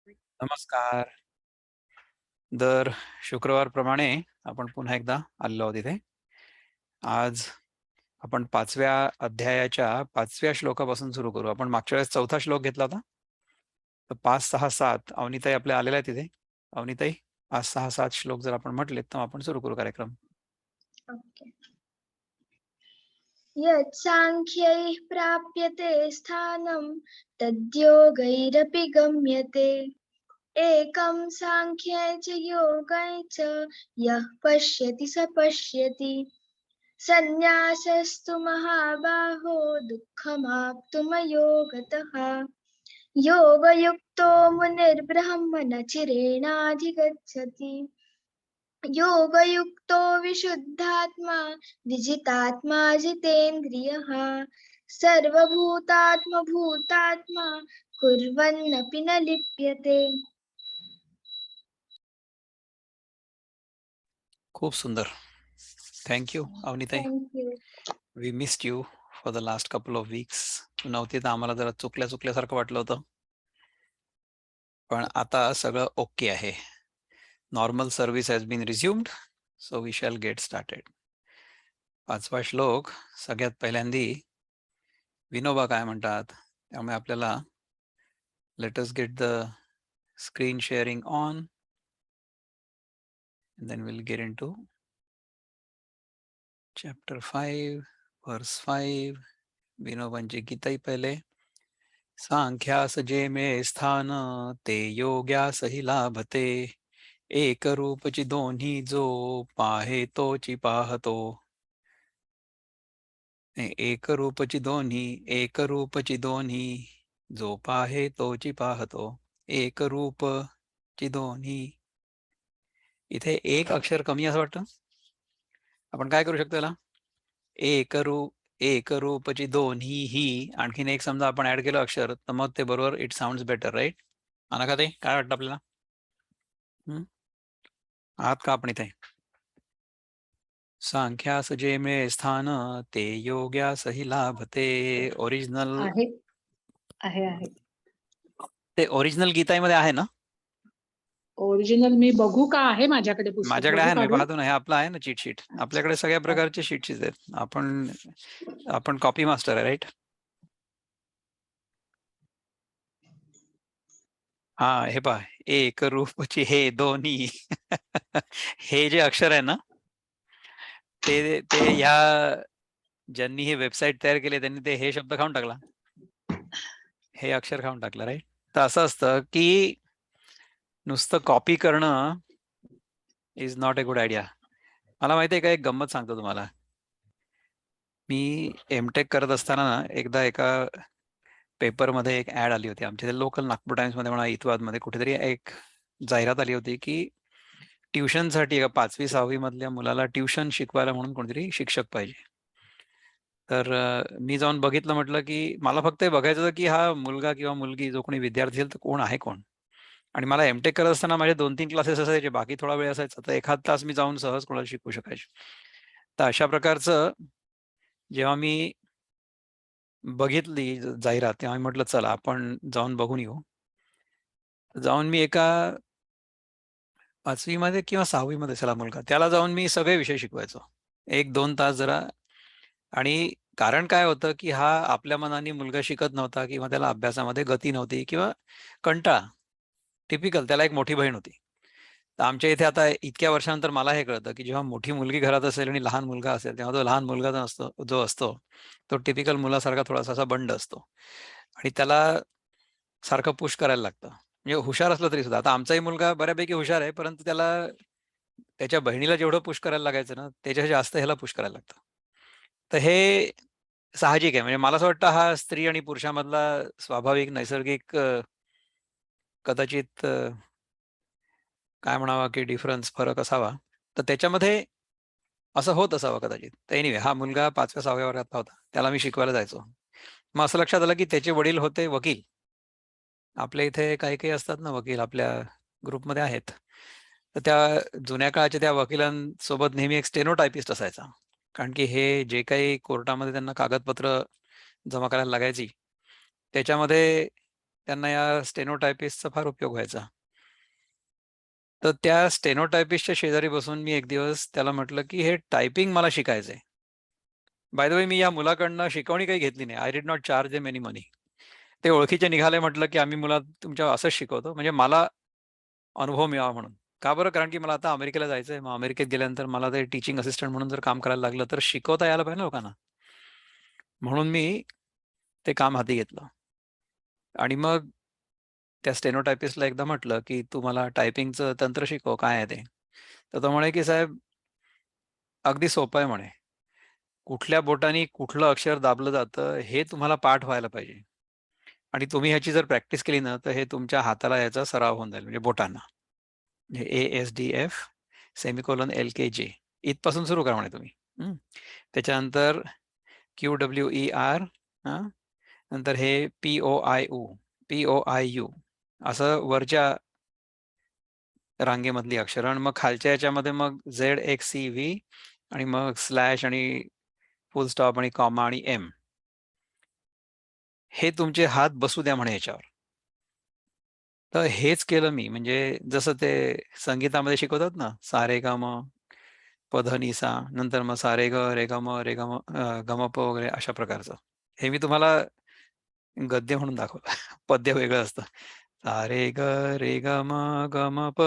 नमस्कार. दर शुक्रवारप्रमाणे आपण पुन्हा एकदा आलेलो आहोत इथे. आज आपण 5व्या अध्यायाच्या 5व्या श्लोकापासून सुरू करू. आपण मागच्या वेळेस 4था श्लोक घेतला होता. तर 5, 6, 7 अवनीताई आपल्या आलेल्या आहेत तिथे. अवनीताई 5, 6, 7 श्लोक जर आपण म्हटलेत तर आपण सुरू करू कार्यक्रम. ओके. यत्साङ्ख्यैः प्राप्यते स्थानं तद्योगैरपि गम्यते एकं साङ्ख्ये च योगै च यः पश्यति स पश्यति सन्न्यासस्तु महाबाहो दुःखमाप्तुमयोगतः योगयुक्तो मुनिर्ब्रह्मणचिरेणाधिगच्छति योगयुक्तो विशुद्धात्मा विजितात्मा जितेन्द्रियः सर्वभूतात्मभूतात्मा कुर्वन्नपि न लिप्यते. खूप सुंदर. थँक्यू अवनीताई. Thank you. We missed you for the last couple of weeks. तू नव्हती तर आम्हाला जरा चुकल्यासारखं वाटलं होतं. पण आता सगळं ओके आहे. Normal service has been resumed, so we shall get started. 5वा श्लोक सगळ्यात पहिल्यांदी विनोबा काय म्हणतात, त्यामुळे आपल्याला let us get the screen sharing on and then we'll get into chapter 5 verse 5. विनोबांची गीताई पहिले. सांख्यास जे मे स्थान ते योग्यास हि लाभते एक रूपची दोन्ही जो पाहे तोची पाहतो. एक रूपची दोन्ही जो पाहे तोची पाहतो. एक रूपची दोन्ही. इथे एक अक्षर कमी असं वाटतं. आपण काय करू शकतो याला? एक रूपची दोन्ही ही आणखीन एक समजा आपण ऍड केलं अक्षर तर मग ते बरोबर it sounds better, right? Anagha ते काय वाटतं आपल्याला? आहात का आपण इथे? सांख्यास जे मे स्थान ते योग्यास हि लाभते. ओरिजिनल आहे आहे आहे ते ओरिजिनल गीतामध्ये आहे ना? ओरिजिनल मी बघू का? आहे माझ्याकडे पुस्तक. माझ्याकडे बघू आहे ना, मी काढून? पाहतो ना. हे आपलं आहे ना चीट शीट. आपल्याकडे सगळ्या प्रकारचे शीट शीट आहेत. आपण कॉपी मास्टर आहे, राईट? हा, हे पहा, एक रूपची हे दोन्ही हे जे अक्षर आहे ना ते ह्या ज्यांनी हे वेबसाईट तयार केले त्यांनी ते हे शब्द खाऊन टाकला, हे अक्षर खाऊन टाकलं, राईट? तर असं असतं की नुसतं कॉपी करणं is not a good idea. मला माहिती आहे का, एक गंमत सांगतो तुम्हाला. मी एमटेक करत असताना ना एकदा एका पेपरमध्ये एक ऍड आली होती. आमच्या लोकल नागपूर टाइम्समध्ये म्हणा, इतवादमध्ये कुठेतरी एक जाहिरात आली होती की ट्युशनसाठी एका 5वी 6वी मधल्या मुलाला ट्युशन शिकवायला म्हणून कोणतरी शिक्षक पाहिजे. तर मी जाऊन बघितलं. म्हटलं की मला फक्त हे बघायचं होतं की हा मुलगा किंवा मुलगी जो कोणी विद्यार्थी असेल तर कोण आहे कोण. आणि मला एमटेक करत असताना माझे 2-3 क्लासेस असायचे, बाकी थोडा वेळ असायचा, तर एखाद तास मी जाऊन सहज कोणाला शिकवू शकायचे. तर अशा प्रकारचं जेव्हा मी बघितली जाहिरात तेव्हा मी म्हटलं चला आपण जाऊन बघून येऊ. जाऊन मी एका 5वी मध्ये किंवा 6वी मध्ये चला मुलगा, त्याला जाऊन मी सगळे विषय शिकवायचो 1-2 तास जरा. आणि कारण काय होतं की हा आपल्या मनाने मुलगा शिकत नव्हता किंवा त्याला अभ्यासामध्ये गती नव्हती किंवा कंटाळा. टिपिकल. त्याला एक मोठी बहीण होती. तर आमच्या इथे आता इतक्या वर्षानंतर मला हे कळतं की जेव्हा मोठी मुलगी घरात असेल आणि लहान मुलगा असेल तेव्हा तो लहान मुलगा जो असतो तो टिपिकल मुलासारखा थोडासा बंड असतो आणि त्याला सारखं पुश करायला लागतं. म्हणजे हुशार असलं तरी सुद्धा. आता आमचाही मुलगा बऱ्यापैकी हुशार आहे, परंतु त्याला त्याच्या बहिणीला जेवढं पुश करायला लागायचं ना त्याच्यापेक्षा जास्त ह्याला पुश करायला लागतं. तर हे साहजिक आहे. म्हणजे मला असं वाटतं हा स्त्री आणि पुरुषामधला स्वाभाविक नैसर्गिक कदाचित काय म्हणावा की डिफरन्स, फरक असावा. तर त्याच्यामध्ये असं होत असावं कदाचित. तर एनिवे, हा मुलगा 5व्या 6व्या वर्गातला होता. त्याला मी शिकवायला जायचो. मग असं लक्षात आलं की त्याचे वडील होते वकील. आपल्या इथे काही काही असतात ना वकील, आपल्या ग्रुपमध्ये आहेत. तर त्या जुन्या काळाच्या त्या वकिलांसोबत नेहमी एक स्टेनोटायपिस्ट असायचा. कारण की हे जे काही कोर्टामध्ये त्यांना कागदपत्र जमा करायला लागायची त्याच्यामध्ये त्यांना या स्टेनोटायपिस्टचा फार उपयोग व्हायचा. तर त्या स्टेनोटायपिस्टच्या शेजारी बसून मी एक दिवस त्याला म्हटलं, की हे टायपिंग मला शिकायचंय. बाय द वे मी या मुलाकडनं शिकवणी काही घेतली नाही. I did not charge them any money. ते ओळखीचे निघाले, म्हटलं, की आम्ही मुला तुमच्या असंच शिकवतो. म्हणजे मला अनुभव मिळावा म्हणून. का बरं? कारण की मला आता अमेरिकेला जायचंय. मग अमेरिकेत गेल्यानंतर मला ते टीचिंग असिस्टंट म्हणून जर काम करायला लागलं, तर शिकवता यायला पाहिजे ना लोकांना. म्हणून मी ते काम हाती घेतलं. आणि मग त्या स्टेनोटायपिस्टला एकदा म्हटलं, की "तू मला टायपिंगचं तंत्र शिकव, काय आहे ते?" तर तो म्हणे, की "साहेब, अगदी सोपं आहे," म्हणे. "कुठल्या बोटाने कुठलं अक्षर दाबलं जातं, हे तुम्हाला पाठ व्हायला पाहिजे. आणि तुम्ही ह्याची जर प्रॅक्टिस केली ना, तर हे तुमच्या हाताला याचा सराव होऊन जाईल, म्हणजे बोटांना. म्हणजे ASDF सेमिकोलॉन LKJ इथपासून सुरू करा म्हणे तुम्ही. हं. त्याच्यानंतर QWER, हां. नंतर हे POIU, POIU असं वरच्या रांगेमधली अक्षरं आणि मग खालच्या याच्यामध्ये मग ZXCV आणि मग स्लॅश आणि फुल स्टॉप आणि कॉमा आणि एम. हे तुमचे हात बसू द्या म्हणे याच्यावर. तर हेच केलं मी. म्हणजे जसं ते संगीतामध्ये शिकवतात ना, सा रे गा मा, प ध नि सा, नंतर मग सा रे ग रे ग म रे ग म ग म प वगैरे अशा प्रकारचं. हे मी तुम्हाला गद्य म्हणून दाखवलं. पद्य वेगळं असतं. सा रे ग रे ग म ग म प,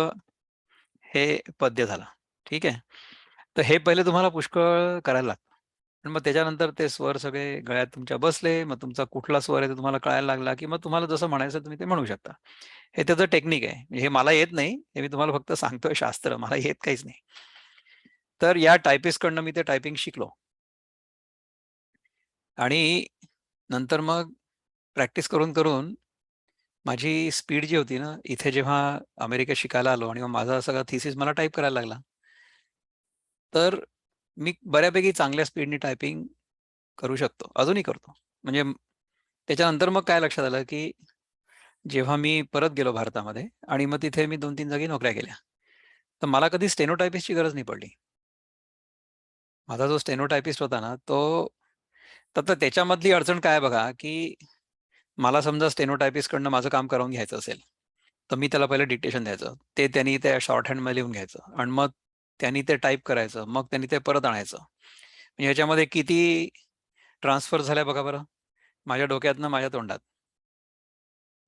हे पद्य झालं. ठीक आहे. तर हे पहिले तुम्हाला पुष्कळ करायला लागतं. आणि मग त्याच्यानंतर ते स्वर सगळे गळ्यात तुमच्या बसले. मग तुमचा कुठला स्वर आहे ते तुम्हाला कळायला लागला, की मग तुम्हाला जसं म्हणायचं तुम्ही ते म्हणू शकता. हे त्याचं टेक्निक आहे. म्हणजे हे मला येत नाही. हे मी तुम्हाला फक्त सांगतोय शास्त्र. मला येत काहीच नाही. तर या टायपिस्टकडनं मी ते टायपिंग शिकलो. आणि नंतर मग प्रॅक्टिस करून माझी स्पीड जी होती ना, इथे जेव्हा अमेरिकेत शिकायला आलो आणि मग माझा सगळा थिसिस मला टाइप करायला लागला. तर मी बऱ्यापैकी चांगल्या स्पीडनी टायपिंग करू शकतो. अजूनही करतो. म्हणजे त्याच्यानंतर मग काय लक्षात आलं, की जेव्हा मी परत गेलो भारतामध्ये आणि मग तिथे मी 2-3 जागी नोकऱ्या केल्या. तर मला कधी स्टेनोटायपिस्टची गरज नाही पडली. माझा जो स्टेनोटायपिस्ट होता ना, तर त्याच्यामधली अडचण काय आहे बघा, की मला समजा स्टेनोटायपिस्टकडनं माझं काम करवून घ्यायचं असेल, तर मी त्याला पहिलं डिक्टेशन द्यायचं. ते त्यांनी त्या शॉर्ट हँडमध्ये लिहून घ्यायचं आणि मग त्यांनी ते टाइप करायचं. मग त्यांनी ते परत आणायचं. म्हणजे ह्याच्यामध्ये किती ट्रान्सफर झाल्या बघा बरं. माझ्या डोक्यातनं माझ्या तोंडात.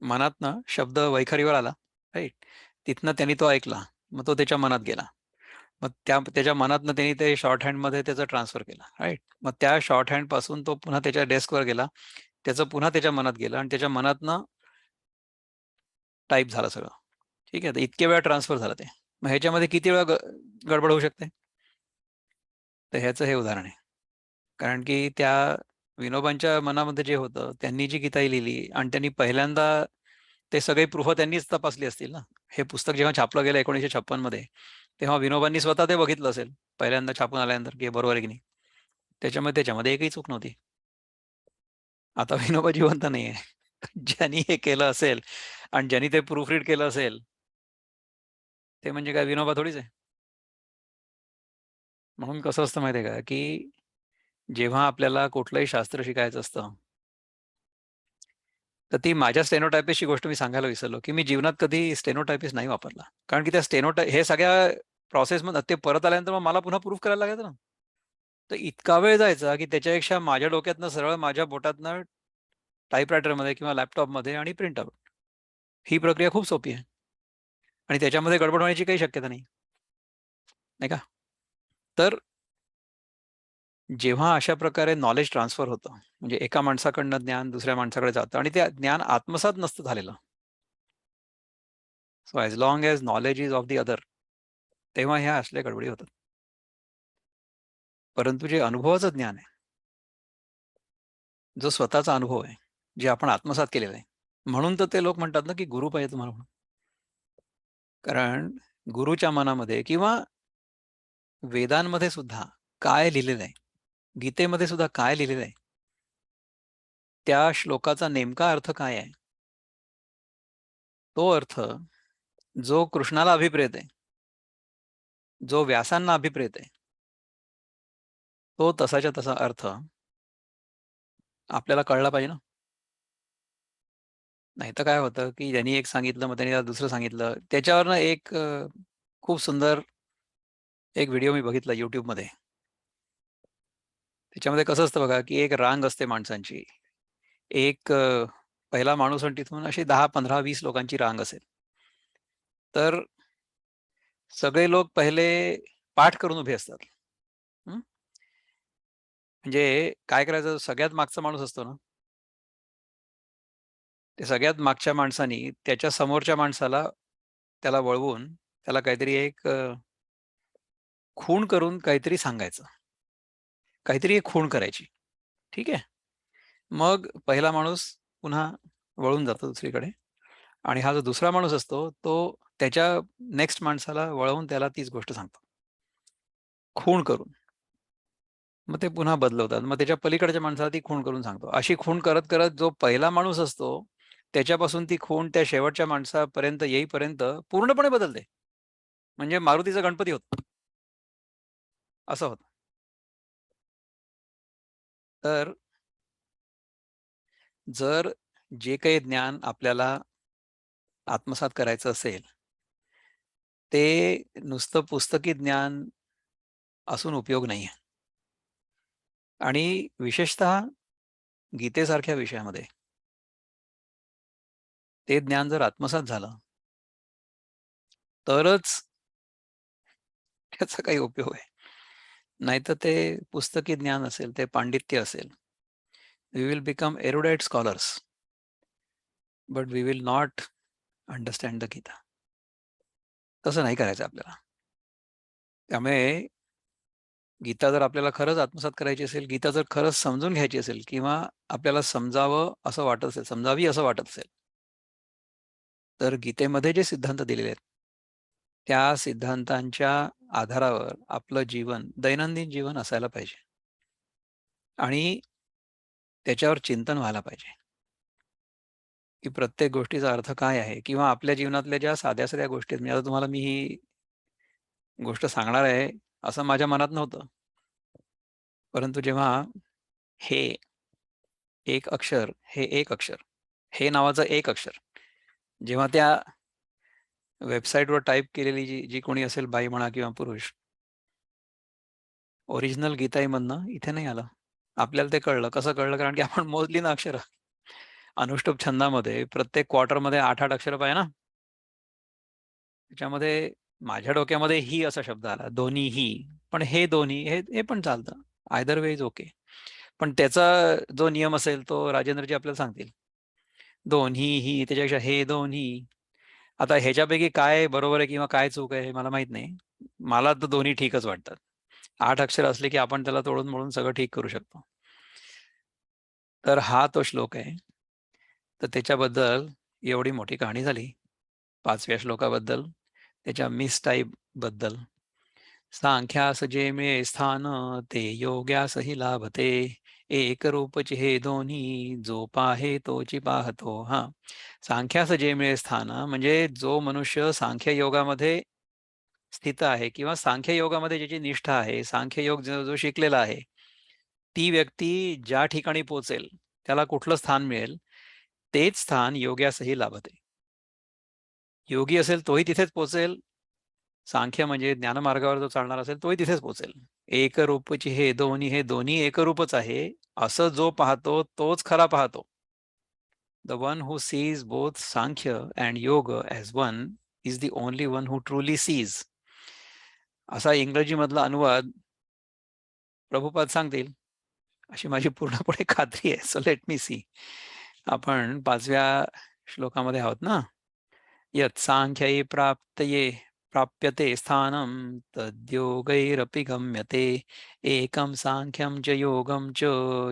मनातनं शब्द वैखरीवर आला, राइट? तिथनं त्यांनी तो ऐकला. मग तो त्याच्या मनात गेला. मग त्याच्या मनातनं त्यांनी ते शॉर्ट हँडमध्ये त्याचं ट्रान्सफर केलं, राइट? मग त्या शॉर्ट हँडपासून तो पुन्हा त्याच्या डेस्कवर गेला. त्याचं पुन्हा त्याच्या मनात गेलं आणि त्याच्या मनातनं टाइप झालं सगळं. ठीक आहे. तर इतके वेळा ट्रान्सफर झालं ते. मग ह्याच्यामध्ये किती वेळा गडबड होऊ शकते? तर ह्याचं हे उदाहरण आहे. कारण की त्या विनोबांच्या मनामध्ये जे होतं, त्यांनी जी गीताई लिहिली आणि त्यांनी पहिल्यांदा ते सगळे प्रूफ त्यांनीच तपासली असतील ना. हे पुस्तक जेव्हा छापलं गेलं 1956 मध्ये, तेव्हा विनोबांनी स्वतः ते बघितलं असेल, पहिल्यांदा छापून आल्यानंतर, की हे बरोबर आहे की नाही. त्याच्यामध्ये एकही चूक नव्हती. आता विनोबा जिवंत नाहीये. ज्यांनी हे केलं असेल आणि ज्यांनी ते प्रूफ रीड केलं असेल, ते म्हणजे काय विनोबा थोडीच आहे. म्हणून कसं असतं माहिती आहे का, की जेव्हा आपल्याला कुठलंही शास्त्र शिकायचं असतं, तर ती माझ्या स्टेनोटायपिस्टची गोष्ट मी सांगायला विसरलो, की मी जीवनात कधी स्टेनोटायपिस्ट नाही वापरला. कारण की त्या हे सगळ्या प्रोसेसमध्ये ते परत आल्यानंतर मग मला पुन्हा प्रूफ करायला लागायचं ना. तर इतका वेळ जायचा, की त्याच्यापेक्षा माझ्या डोक्यातनं सरळ माझ्या बोटातनं टाइपरायटरमध्ये किंवा लॅपटॉपमध्ये आणि प्रिंट आउट. ही प्रक्रिया खूप सोपी आहे आणि त्याच्यामध्ये गडबड होण्याची काही शक्यता नाही, नाही का? तर जेव्हा अशा प्रकारे नॉलेज ट्रान्सफर होतं, म्हणजे एका माणसाकडनं ज्ञान दुसऱ्या माणसाकडे जातं आणि ते ज्ञान आत्मसात नसतं झालेलं. So as long as knowledge is of the other, तेव्हा ह्या असल्या गडबडी होतात. परंतु जे अनुभवाचं ज्ञान आहे, जो स्वतःचा अनुभव आहे, जे आपण आत्मसात केलेलं आहे. म्हणून तर ते लोक म्हणतात ना, की गुरु पाहिजे तुम्हाला म्हणून. कारण गुरुच्या मनामध्ये किंवा वेदांमध्ये सुद्धा काय लिहिलेलं आहे, गीतेमध्ये सुद्धा काय लिहिलेलं आहे, त्या श्लोकाचा नेमका अर्थ काय आहे? तो अर्थ जो कृष्णाला अभिप्रेत आहे, जो व्यासांना अभिप्रेत आहे, तो तसाच्या तसा अर्थ आपल्याला कळला पाहिजे ना. नाही तर काय होतं की त्यांनी एक सांगितलं, मग त्यांनी दुसरं सांगितलं. त्याच्यावरनं एक खूप सुंदर एक व्हिडिओ मी बघितला YouTubeमध्ये. त्याच्यामध्ये कसं असतं बघा, की एक रांग असते माणसांची. एक पहिला माणूस आणि तिथून अशी 10, 15, 20 लोकांची रांग असेल. तर सगळे लोक पहिले पाठ करून उभे असतात. हं. म्हणजे काय करायचं, सगळ्यात मागचा माणूस असतो ना, ते सगळ्यात मागच्या माणसानी त्याच्या समोरच्या माणसाला त्याला वळवून त्याला काहीतरी एक खूण करून काहीतरी सांगायचं. काहीतरी एक खूण करायची. ठीक आहे. मग पहिला माणूस पुन्हा वळून जातो दुसरीकडे आणि हा जो दुसरा माणूस असतो, तो त्याच्या नेक्स्ट माणसाला वळवून त्याला तीच गोष्ट सांगतो. खूण करून. मग ते पुन्हा बदलवतात. मग त्याच्या पलीकडच्या माणसाला ती खूण करून सांगतो. अशी खूण करत-करत जो पहिला माणूस असतो, त्याच्यापासून ती खूण त्या शेवटच्या माणसापर्यंत येईपर्यंत पूर्णपणे बदलते. म्हणजे मारुतीचा गणपती होतो. असं होतं. तर जर जे काही ज्ञान आपल्याला आत्मसात करायचं असेल, ते नुसतं पुस्तकी ज्ञान असून उपयोग नाहीये. आणि विशेषतः गीतेसारख्या विषयामध्ये ते ज्ञान जर आत्मसात झालं, तरच त्याचा काही उपयोग आहे. नाहीतर ते पुस्तकी ज्ञान असेल, ते पांडित्य असेल. We will become erudite scholars, but we will not understand the Gita. तसं नाही करायचं आपल्याला. त्यामुळे गीता जर आपल्याला खरंच आत्मसात करायची असेल, गीता जर खरंच समजून घ्यायची असेल किंवा आपल्याला समजावं असं वाटत असेल, समजावी असं वाटत असेल, तर गीतेमध्ये जे सिद्धांत दिलेले आहेत, त्या सिद्धांतांच्या आधारावर आपलं जीवन, दैनंदिन जीवन असायला पाहिजे आणि त्याच्यावर चिंतन व्हायला पाहिजे, की प्रत्येक गोष्टीचा अर्थ काय आहे? किंवा आपल्या जीवनातल्या ज्या साध्या-साध्या गोष्टी आहेत, म्हणजे आता तुम्हाला मी ही गोष्ट सांगणार आहे, असं माझ्या मनात नव्हतं. परंतु जेव्हा हे एक अक्षर, हे एक अक्षर, हे नावाचं एक अक्षर, जेव्हा त्या वेबसाईटवर टाइप केलेली जी जी कोणी असेल, बाई म्हणा किंवा पुरुष, ओरिजिनल गीताईमधनं इथे नाही आलं. आपल्याला ते कळलं. कसं कळलं? कारण की आपण मोजली ना अक्षरं. अनुष्टुप छंदामध्ये प्रत्येक क्वार्टरमध्ये 8-8 अक्षरं पाहिजे ना. त्याच्यामध्ये माझ्या डोक्यामध्ये ही असा शब्द आला. दोन्हीही. पण हे दोन्ही हे पण चालतं. Either way is okay. पण त्याचा जो नियम असेल तो राजेंद्रजी आपल्याला सांगतील. दोन्हीही त्याच्यापेक्षा हे दोन्ही. आता ह्याच्यापैकी काय बरोबर आहे किंवा काय चूक आहे हे मला माहीत नाही. मला तर दोन्ही ठीकच वाटतात. 8 अक्षर असले की आपण त्याला तोडून-मोडून सगळं ठीक करू शकतो. तर हा तो श्लोक आहे. तर त्याच्याबद्दल एवढी मोठी कहाणी झाली. 5व्या श्लोकाबद्दल, त्याच्या मिसटाइपबद्दल. सांख्यास जे मिळे स्थान, ते योग्यासही लाभते. एक रूपचे हे दोन्ही, जो पाहे तोची पाहतो. हां. सांख्यास जे मिळे स्थान म्हणजे जो मनुष्य सांख्य योगामध्ये स्थित आहे किंवा सांख्य योगामध्ये ज्याची निष्ठा आहे, सांख्य योग जो जो शिकलेला आहे, ती व्यक्ती ज्या ठिकाणी पोहोचेल, त्याला कुठलं स्थान मिळेल, तेच स्थान योग्यासही लाभते. योगी असेल तोही तिथेच पोहोचेल. सांख्य म्हणजे ज्ञानमार्गावर जो चालणार असेल तोही तिथेच पोहोचेल. एकरूपची हे दोन्ही एकरूपच आहे, असं जो पाहतो तोच खरा पाहतो. The one who sees both Sankhya and Yoga as one is the only one who truly sees. असा इंग्रजीमधला अनुवाद प्रभुपाद सांगतील, अशी माझी पूर्णपणे खात्री आहे. So let me see. आपण 5व्या श्लोकामध्ये आहोत ना? यत् सांख्यै प्राप्यते स्थानं तद्योगैरपि गम्यते. एकं सांख्यं च योगं च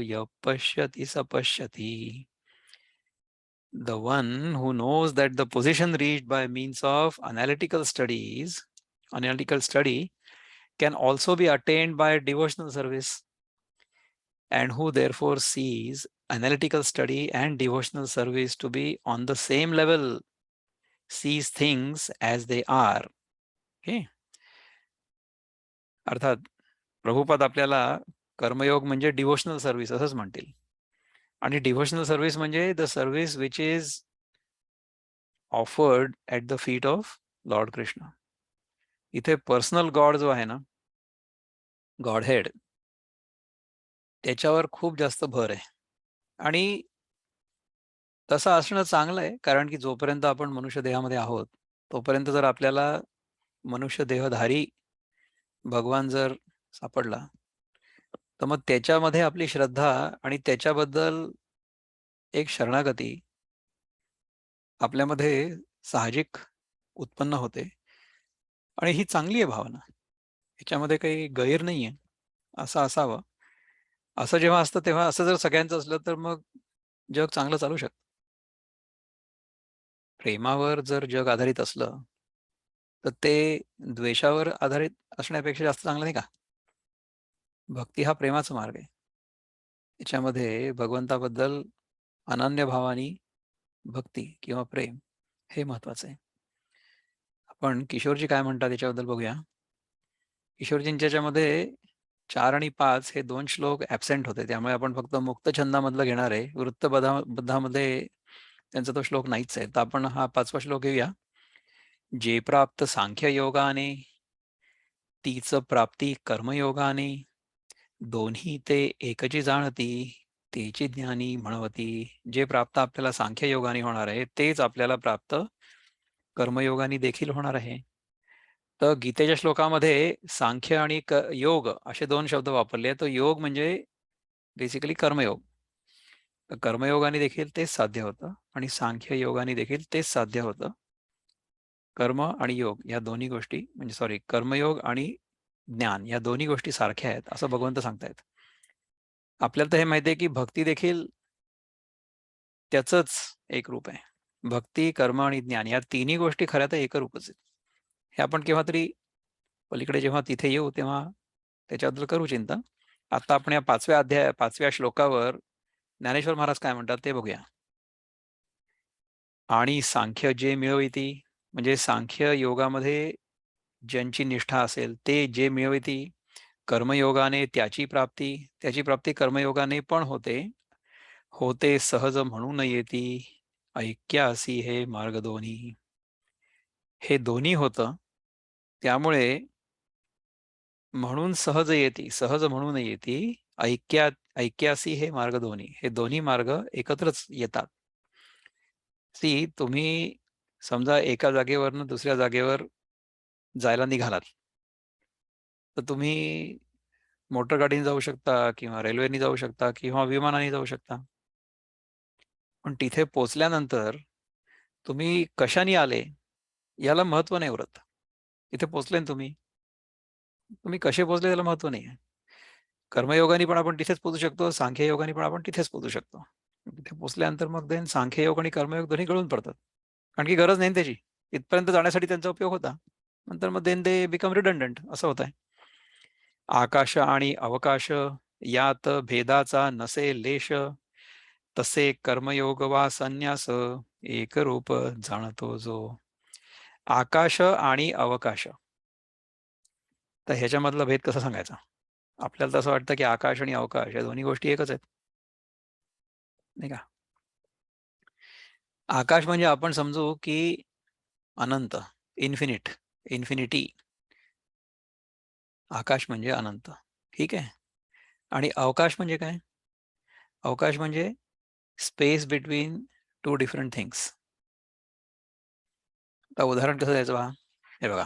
यः पश्यति स पश्यति. The one who knows that the position reached by means of analytical study can also be attained by devotional service, and who therefore sees analytical study and devotional service to be on the same level, sees things as they are. Okay. अर्थात प्रभुपाद आपल्याला कर्मयोग म्हणजे devotional service असंच म्हणतील. आणि devotional service म्हणजे the service which is offered at the feet of Lord Krishna. इथे personal God जो आहे ना, गॉड हेड, त्याच्यावर खूप जास्त भर आहे. आणि तसं असणं चांगलं आहे, कारण की जोपर्यंत आपण मनुष्य देहामध्ये आहोत, तोपर्यंत जर आपल्याला मनुष्य देहधारी भगवान जर सापडला, तर मग त्याच्यामध्ये आपली श्रद्धा आणि त्याच्याबद्दल एक शरणागती आपल्यामध्ये साहजिक उत्पन्न होते. आणि ही चांगली आहे भावना. ह्याच्यामध्ये काही गैर नाहीये. असं असावं. असं जेव्हा असतं तेव्हा असं जर सगळ्यांचं असलं तर मग जग चांगलं चालू शकतं. प्रेमावर जर जग आधारित असलं, तर ते द्वेषावर आधारित असण्यापेक्षा जास्त चांगलं नाही का? भक्ती हा प्रेमाचा मार्ग आहे. त्याच्यामध्ये भगवंताबद्दल अनन्य भावाने भक्ती किंवा प्रेम हे महत्वाचं आहे. आपण किशोरजी काय म्हणतात याच्याबद्दल बघूया. किशोरजींच्या याच्यामध्ये 4 आणि 5 हे 2 श्लोक ॲब्सेंट होते. त्यामुळे आपण फक्त मुक्त छंदामधलं घेणार आहे. वृत्तबद्धामध्ये त्यांचा तो श्लोक नाहीच आहे. तर आपण हा 5वा श्लोक घेऊया. जे प्राप्त सांख्ययोगाने, तीच प्राप्ती कर्मयोगाने, दोन्ही ते एकची जाणती, तेची ज्ञानी म्हणवती. जे प्राप्त आपल्याला सांख्ययोगाने होणार आहे, तेच आपल्याला प्राप्त कर्मयोगाने देखील होणार आहे. तर गीतेच्या श्लोकामध्ये सांख्य आणि योग असे 2 शब्द वापरले. तर योग म्हणजे बेसिकली कर्मयोग. तर कर्मयोगाने देखील तेच साध्य होतं आणि सांख्य योगाने देखील तेच साध्य होतं. कर्म आणि योग या दोन्ही गोष्टी म्हणजे सॉरी कर्मयोग आणि ज्ञान या दोन्ही गोष्टी सारख्या आहेत असं भगवंत सांगतायत. आपल्याला तर हे माहिती आहे की भक्ती देखील त्याचंच एक रूप आहे. भक्ती, कर्म आणि ज्ञान या तिन्ही गोष्टी खऱ्या तर एकरूपच आहेत. हे आपण केव्हा तरी पलीकडे जेव्हा तिथे येऊ तेव्हा त्याच्याबद्दल करू चिंता. आता आपण या 5व्या श्लोकावर ज्ञानेश्वर महाराज काय म्हणतात ते बघूया. आणि सांख्य जे मिळविती म्हणजे सांख्य योगामध्ये ज्यांची निष्ठा असेल ते जे मिळविती कर्मयोगाने त्याची प्राप्ती कर्मयोगाने पण होते. होते सहज म्हणून येती ऐक्यासी हे मार्ग दोन्ही. हे दोन्ही होतं त्यामुळे म्हणून सहज म्हणून येती ऐक्यासी हे मार्ग दोन्ही. हे दोन्ही मार्ग एकत्रच येतात. तुम्ही समजा एका जागेवरनं दुसऱ्या जागेवर जायला निघालात, तर तुम्ही मोटर गाडीने जाऊ शकता किंवा रेल्वेने जाऊ शकता किंवा विमानाने जाऊ शकता. पण तिथे पोहोचल्यानंतर तुम्ही कशाने आले याला महत्व नाही उरत. तिथे पोहोचले ना तुम्ही, तुम्ही कसे पोहोचले त्याला महत्व नाही आहे. कर्मयोगाने पण आपण तिथेच पोहोचू शकतो, सांख्ययोगाने पण आपण तिथेच पोहोचू शकतो. तिथे पोहोचल्यानंतर मग देन सांख्ययोग आणि कर्मयोग दोन्ही गळून पडतात. कारण की गरज नाही त्याची. इथपर्यंत जाण्यासाठी त्यांचा उपयोग होता. नंतर मग देन दे बिकम रिडंडंट असं होत आहे. आकाश आणि अवकाश यात भेदाचा नसे लेश, तसे कर्मयोग वा संन्यास एक रूप जाणतो जो. आकाश आणि अवकाश, तर ह्याच्यामधला भेद कसा सांगायचा? आपल्याला तसं वाटतं की आकाश आणि अवकाश या दोन्ही गोष्टी एकच आहेत, नाही का? आकाश म्हणजे आपण समजू की अनंत, इन्फिनिटी. आकाश म्हणजे अनंत, ठीक आहे. आणि अवकाश म्हणजे काय? अवकाश म्हणजे space between two different things. आता उदाहरण कसं द्यायचं पहा. हे बघा,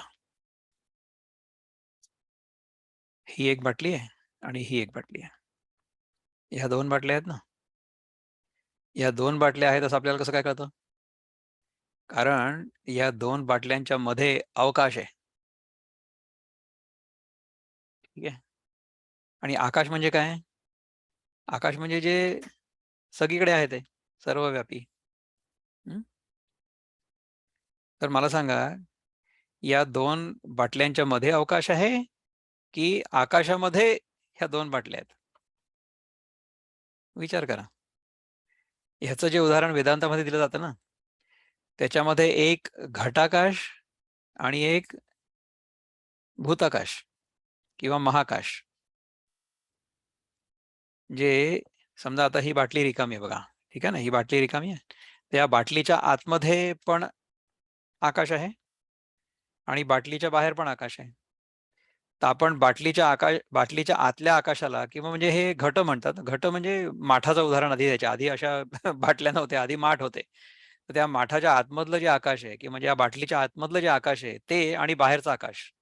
ही एक बाटली आहे आणि ही एक बाटली आहे. ह्या 2 बाटल्या आहेत ना. या 2 बाटल्या आहेत असं आपल्याला कसं काय कळतं? कारण या 2 बाटल्यांच्या मध्ये अवकाश आहे. ठीक आहे. आणि आकाश म्हणजे काय? आकाश म्हणजे जे सगळीकडे आहे ते, सर्वव्यापी. हं? तर मला सांगा, या 2 बाटल्यांच्या मध्ये अवकाश आहे, की आकाशामध्ये ह्या 2 बाटल्या आहेत? विचार करा. ह्याचं जे उदाहरण वेदांतामध्ये दिलं जातं ना, त्याच्यामध्ये एक घटाकाश आणि एक भूताकाश किंवा महाकाश. जे समजा आता ही बाटली रिकामी आहे बघा. ठीक आहे ना, ही बाटली रिकामी आहे. तर या बाटलीच्या आतमध्ये पण आकाश आहे आणि बाटलीच्या बाहेर पण आकाश आहे. तर आपण बाटलीच्या आतल्या आकाशाला किंवा म्हणजे हे घट म्हणतात. घट म्हणजे माठाचं उदाहरण आधी द्यायचे. आधी अशा बाटल्या नव्हत्या, आधी माठ होते. तर त्या माठाच्या आतमधलं जे आकाश आहे किंवा म्हणजे या बाटलीच्या आतमधलं जे आकाश आहे ते आणि बाहेरचं आकाश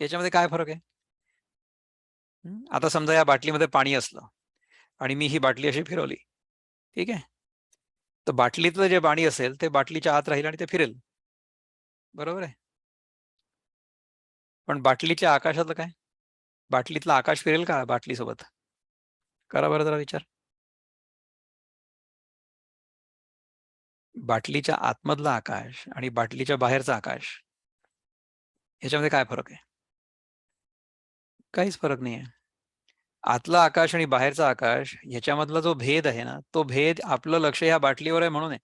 याच्यामध्ये काय फरक आहे? आता समजा या बाटलीमध्ये पाणी असलं आणि मी ही बाटली अशी फिरवली, ठीक आहे? तर बाटलीतलं जे पाणी असेल ते बाटलीच्या आत राहील आणि ते फिरेल. बरोबर आहे? पण बाटलीच्या आकाशातलं काय? बाटलीतलं आकाश फिरेल का बाटलीसोबत? करा बरं जरा विचार. बाटलीच्या आतमधलं आकाश आणि बाटलीच्या बाहेरचं आकाश ह्याच्यामध्ये काय फरक आहे? काहीच फरक नाहीये. आतलं आकाश आणि बाहेरचं आकाश ह्याच्यामधला जो भेद आहे ना, तो भेद आपलं लक्ष ह्या बाटलीवर आहे म्हणून आहे.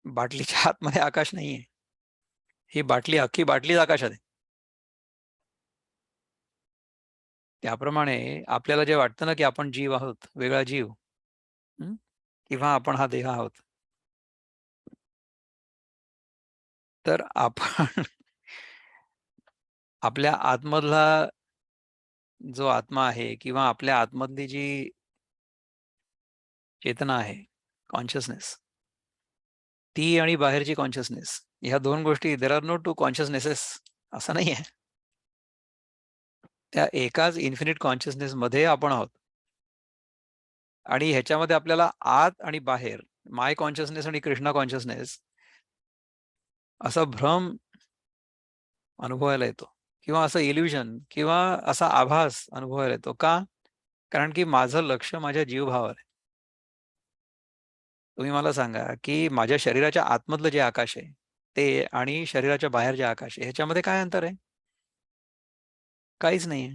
बाटलीच्या आतमध्ये आकाश नाहीये. ही बाटली अख्खी बाटलीच आकाशात आहे. त्याप्रमाणे आपल्याला जे वाटतं ना, की आपण जीव आहोत, वेगळा जीव, हं? किंवा आपण हा देह आहोत. तर आपण आपल्या आतमधला जो आत्मा आहे किंवा आपल्या आतमधली जी चेतना आहे, कॉन्शियसनेस, ती आणि बाहेरची कॉन्शियसनेस ह्या 2 गोष्टी देअर आर नो टू कॉन्शियसनेसेस असं नाहीये. त्या एकाच इन्फिनिट कॉन्शियसनेसमध्ये आपण आहोत. आणि ह्याच्यामध्ये आपल्याला आत आणि बाहेर, माय कॉन्शियसनेस आणि कृष्णा कॉन्शियसनेस असा भ्रम अनुभवायला येतो किंवा असं इल्युजन किंवा असा आभास अनुभवायला येतो. का? कारण की माझं लक्ष माझ्या जीवभावावर आहे. तुम्ही मला सांगा, की माझ्या शरीराच्या आतमधलं जे आकाश आहे, ते आणि शरीराच्या बाहेर जे आकाश आहे, ह्याच्यामध्ये काय अंतर आहे? काहीच नाहीये.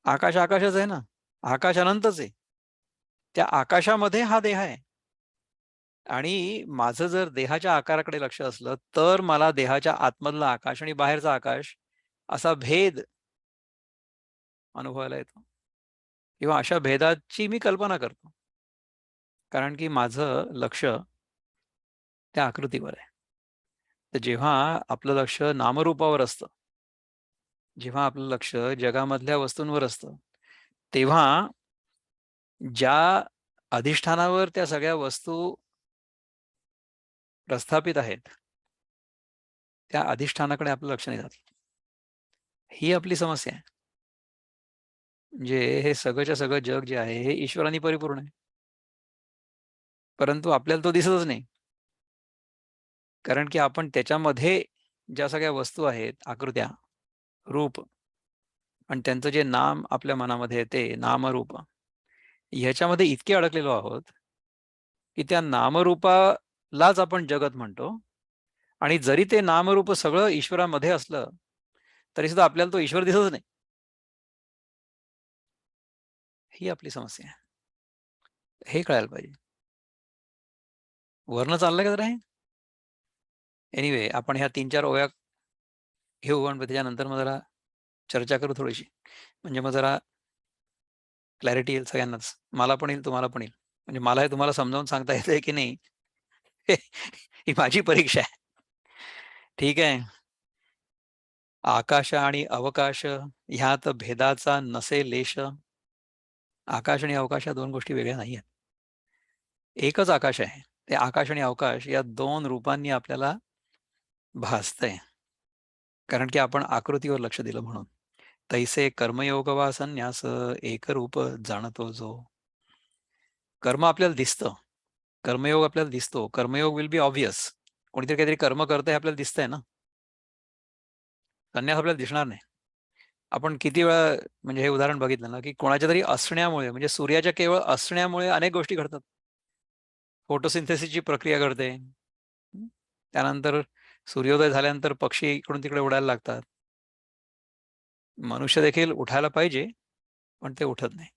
आकाश आकाशच आहे ना. आकाश अनंतच आहे. त्या आकाशामध्ये हा देह आहे. आणि माझं जर देहाच्या आकाराकडे लक्ष असलं, तर मला देहाच्या आतमधला आकाश आणि बाहेरचा आकाश असा भेद अनुभवायला येतो किंवा अशा भेदाची मी कल्पना करतो. कारण की माझं लक्ष त्या आकृतीवर आहे. तर जेव्हा आपलं लक्ष नामरूपावर असतं, जेव्हा आपलं लक्ष जगामधल्या वस्तूंवर असतं, तेव्हा ज्या अधिष्ठानावर त्या सगळ्या वस्तू प्रस्थापित आहेत, त्या अधिष्ठानाकडे आपलं लक्ष नाही जात. ही आपली समस्या आहे. म्हणजे हे सगळंच्या सगळं जग जे आहे, हे ईश्वराने परिपूर्ण आहे. परंतु आपल्याला तो दिसतच नाही. कारण की आपण त्याच्यामध्ये ज्या सगळ्या वस्तू आहेत, आकृत्या, रूप आणि त्यांचं जे नाम आपल्या मनामध्ये येते, नामरूप, ह्याच्यामध्ये इतके अडकलेलो आहोत, की त्या नामरूपालाच आपण जगत म्हणतो आणि जरी ते नामरूप सगळं ईश्वरामध्ये असलं, तरी सुद्धा आपल्याला तो ईश्वर दिसतच नाही. ही आपली समस्या आहे. हे कळायला पाहिजे. वरनं चाललंय का जरा हे? एनिवे आपण ह्या 3-4 ओव्या घेऊ आणि त्याच्यानंतर मग जरा चर्चा करू थोडीशी. म्हणजे मग जरा क्लॅरिटी येईल सगळ्यांनाच. मला पण येईल, तुम्हाला पण येईल. म्हणजे मला हे तुम्हाला समजावून सांगता येतंय की नाही, ही माझी परीक्षा आहे. ठीक आहे. आकाश आणि अवकाश ह्यात भेदाचा नसे लेश. आकाश आणि अवकाश या 2 गोष्टी वेगळ्या नाहीयेत. एकच आकाश आहे. ते आकाश आणि अवकाश या 2 रूपांनी आपल्याला भासतंय. कारण की आपण आकृतीवर लक्ष दिलं म्हणून. तैसे कर्मयोग वा संन्यास एकरूप जाणतो जो. कर्म आपल्याला दिसतं. कर्मयोग आपल्याला दिसतो. कर्मयोग विल बी ऑब्व्हियस. कोणीतरी काहीतरी कर्म करतंय हे आपल्याला दिसतंय ना. संन्यास आपल्याला दिसणार नाही. आपण किती वेळा म्हणजे हे उदाहरण बघितलं ना, की कोणाच्या तरी असण्यामुळे म्हणजे सूर्याच्या केवळ असण्यामुळे अनेक गोष्टी घडतात. फोटोसिंथेसिसची प्रक्रिया घडते. त्यानंतर सूर्योदय झाल्यानंतर पक्षी इकडून तिकडे उडायला लागतात. मनुष्य देखील उठायला पाहिजे, पण ते उठत नाही.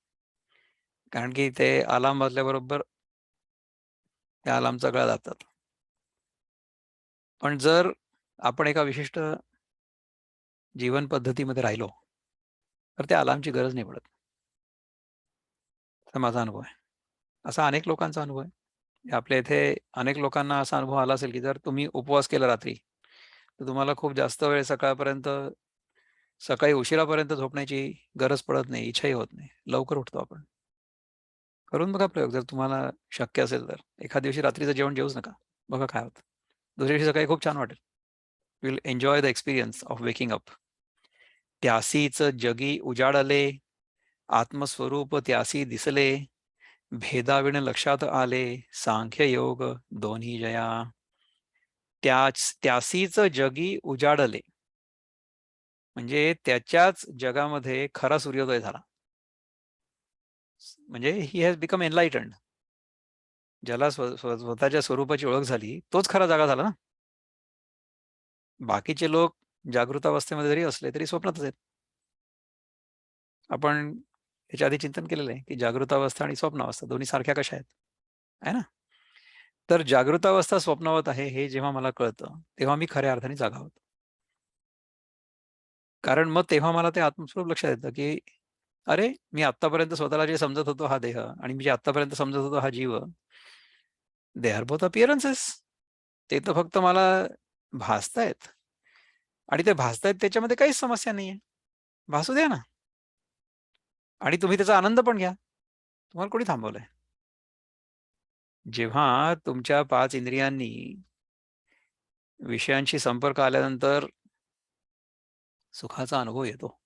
कारण की ते अलार्म वाजल्याबरोबर त्या अलार्मचा गळा दाबतात. पण जर आपण एका विशिष्ट जीवन पद्धतीमध्ये राहिलो, तर त्या अलार्मची गरज नाही पडत. असा माझा अनुभव आहे. असा अनेक लोकांचा अनुभव आहे. आपल्या इथे अनेक लोकांना असा अनुभव आला असेल, की जर तुम्ही उपवास केला रात्री, तर तुम्हाला खूप जास्त वेळ सकाळी उशिरापर्यंत झोपण्याची गरज पडत नाही, इच्छाही होत नाही. लवकर उठतो आपण. करून बघा प्रयोग जर तुम्हाला शक्य असेल तर. एखाद्या दिवशी रात्रीचं जेवण जेवूच नका. बघा काय होतं. दुसऱ्या दिवशी सकाळी खूप छान वाटेल. You will enjoy the experience of waking up. त्यासीच जगी उजाडले, आत्मस्वरूप त्यासी दिसले, भेदाविण लक्षात आले, सांख्य योग दोन्ही जया. त्यासीच जगी उजाडले. म्हणजे त्याच्याच जगामध्ये खरा सूर्योदय झाला. म्हणजे ही हॅज बिकम एनलाइटन्ड. ज्याला स्वतःच्या स्वरूपाची ओळख झाली, तोच खरा जागा झाला ना. बाकीचे लोक जागृतावस्थेमध्ये जरी असले तरी स्वप्नातच आहेत. आपण याच्या आधी चिंतन केलेलं आहे की जागृतावस्था आणि स्वप्नावस्था दोन्ही सारख्या कशा आहेत, आहे ना. तर जागृतावस्था स्वप्नावत आहे हे जेव्हा मला कळतं, तेव्हा मी खऱ्या अर्थाने जागा होतो. कारण मग तेव्हा मला ते आत्मस्वरूप लक्षात येतं की अरे, मी आत्तापर्यंत स्वतःला जे समजत होतो हा देह आणि मी जे आत्तापर्यंत समजत होतो हा जीव, दे आर बोथ अपिअरन्सेस. ते तर फक्त मला भासतायत आणि ते भासतायत त्याच्यामध्ये काहीच समस्या नाहीये. भासू द्या ना. आणि तुम्ही त्याचा आनंद पण घ्या. तुम्हाला कोणी थांबवलंय? जेव्हा तुमच्या 5 इंद्रियांनी विषयांशी संपर्क आल्यानंतर सुखाचा अनुभव येतो.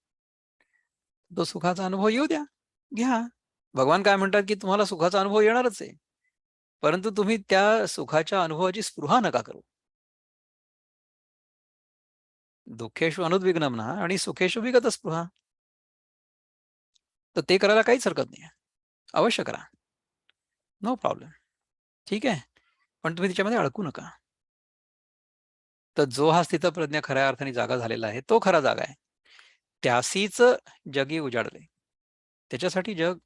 तो सुखाचा अनुभव येऊ द्या, घ्या. भगवान काय म्हणतात, की तुम्हाला सुखाचा अनुभव येणारच आहे. परंतु तुम्ही त्या सुखाच्या अनुभवाची स्पृहा नका करू. दुःखेषु अनुद्विग्नमनः आणि सुखेषु विगतस्पृहा. तर ते करायला काहीच हरकत नाही. अवश्य करा. No problem. ठीक आहे. पण तुम्ही त्याच्यामध्ये अडकू नका. तर जो हा स्थितप्रज्ञ खऱ्या अर्थाने जागा झालेला आहे, तो खरा जागा आहे. त्यासीच जगी उजाडले. त्याच्यासाठी जग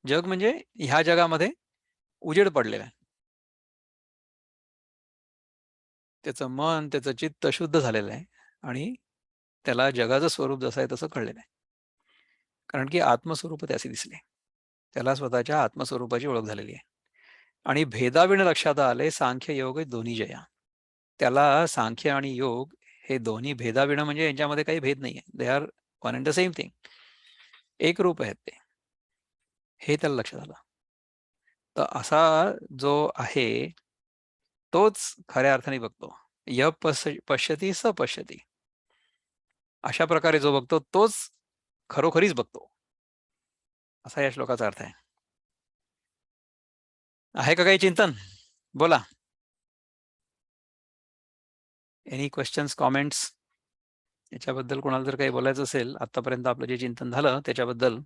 जग म्हणजे ह्या जगामध्ये उजेड पडलेला आहे. त्याचं मन, त्याचं चित्त शुद्ध झालेलं आहे आणि त्याला जगाचं स्वरूप जसं आहे तसं कळलेलं आहे. कारण की आत्मस्वरूप त्याचे दिसले. त्याला स्वतःच्या आत्मस्वरूपाची ओळख झालेली आहे. आणि भेदाविण लक्षात आले, सांख्य योग दोन्ही जया. त्याला सांख्य आणि योग हे दोन्ही भेदाविण म्हणजे यांच्यामध्ये काही भेद नाहीये. They are one and the same thing. एक रूप आहेत ते. हे त्याला लक्षात आलं. तर असा जो आहे तोच खऱ्या अर्थाने बघतो. य पश्यती स पश्यती. अशा प्रकारे जो बघतो तोच खरोखरीच बघतो. असा या श्लोकाचा अर्थ आहे. आहे का काही चिंतन? बोला. Any questions, comments? याच्याबद्दल कोणाला जर काही बोलायचं असेल, आतापर्यंत आपलं जे चिंतन झालं त्याच्याबद्दल,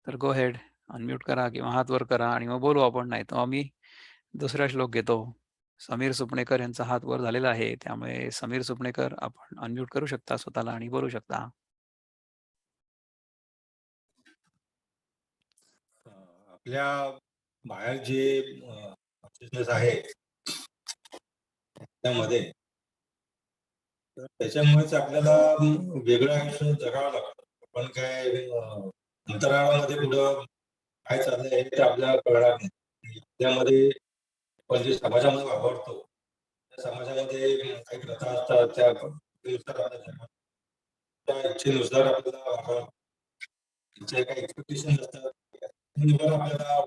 तर गो हेड, अनम्यूट करा किंवा हात वर करा आणि मग बोलू आपण. नाही तर आम्ही दुसरा श्लोक घेतो. समीर सुपणेकर यांचा हात वर झालेला आहे, त्यामुळे समीर सुपणेकर आपण अनम्यूट करू शकता स्वतःला आणि बोलू शकता. आपल्या बाहेर जे कॉन्शियसनेस आहे त्यामध्ये, तर त्याच्यामुळेच आपल्याला वेगळं आयुष्य जगावं लागतं. आपण काय अंतराळामध्ये पुढं काय चाललंय हे आपल्याला कळणार नाही. त्यामध्ये आपण जे समाजामध्ये वावरतो त्या समाजामध्ये काही प्रथा असतात, त्या इच्छेनुसार आपल्याला वागावं. त्यांचे काही एक्सपेक्टेशन असतात, त्यानुसार आपल्याला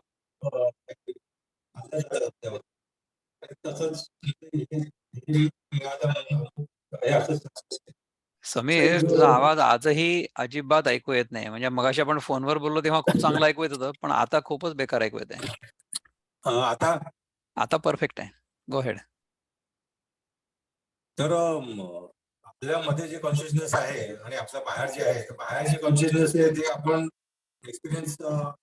तसंच समीर, तुझा आवाज आजही अजिबात ऐकू येत नाही. म्हणजे मगाशी आपण फोनवर बोललो तेव्हा खूप चांगलं ऐकू येत होतं, पण आता खूपच बेकार ऐकू येत आहे. आता परफेक्ट आहे. गो हेड. तर आपल्यामध्ये जे कॉन्शियसनेस आहे आणि आपल्या बाहेर जे आहे, बाहेर जे कॉन्शियसनेस आहे ते आपण एक्सपिरियन्स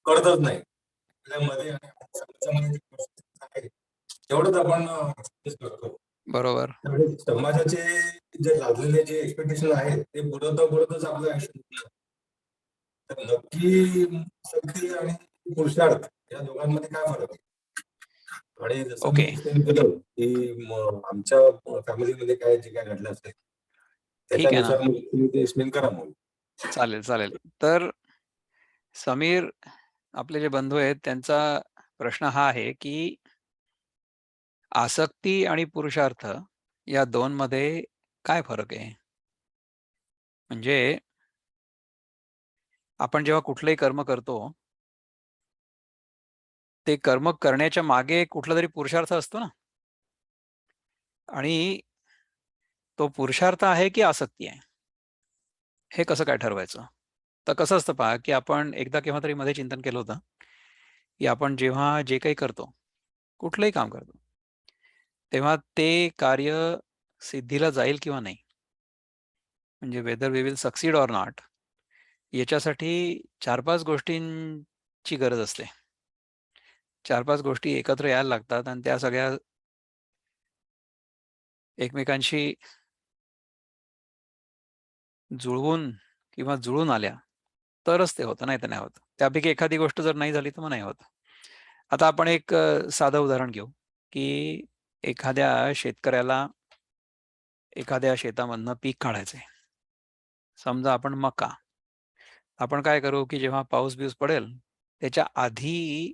करतच नाही. आपल्यामध्ये आणि समाजामध्ये जे consciousness आहे तेवढंच आपण करतो. बरोबर. समाजाचे जे लादलेले जे एक्सपेक्टेशन आहेत ते बुडतच आपलं आयुष्य. तर नक्की शक्ती आणि पुरुषार्थ या दोघांमध्ये काय फरक आहे? आणि जसं मी एक्सप्लेन केलं की आमच्या फॅमिलीमध्ये काय जे काय घडलं असेल ठीक आहे ना. त्याच्यानुसार मग तुम्ही ते एक्सप्लेन करा मग. चालेल. तर समीर, आपले जे बंधू आहेत त्यांचा प्रश्न हा आहे की आसक्ती आणि पुरुषार्थ या दोन मध्ये काय फरक आहे? म्हणजे आपण जेव्हा कुठलंही कर्म करतो, ते कर्म करण्याच्या मागे कुठला तरी पुरुषार्थ असतो ना, आणि तो पुरुषार्थ आहे की आसक्ती आहे, हे कसं काय ठरवायचं? तर कसं असतं पहा, की आपण एकदा केव्हा तरी मध्ये चिंतन केलं होतं, की आपण जेव्हा जे काही करतो, कुठलंही काम करतो, तेव्हा ते कार्य सिद्धीला जाईल किंवा नाही, म्हणजे whether we will succeed or not, याच्यासाठी 4-5 गोष्टींची गरज असते. 4-5 गोष्टी एकत्र यायला लागतात आणि त्या सगळ्या एकमेकांशी जुळवून किंवा जुळून आल्या तरच ते होतं, नाही तर नाही होत. त्यापैकी एखादी गोष्ट जर नाही झाली तर मग नाही होत. आता आपण एक साधं उदाहरण घेऊ, की एखाद्या शेतकऱ्याला एखाद्या शेतामधनं पीक काढायचंय. समजा आपण मका. आपण काय करू, की जेव्हा पाऊस-बिऊस पडेल, त्याच्या आधी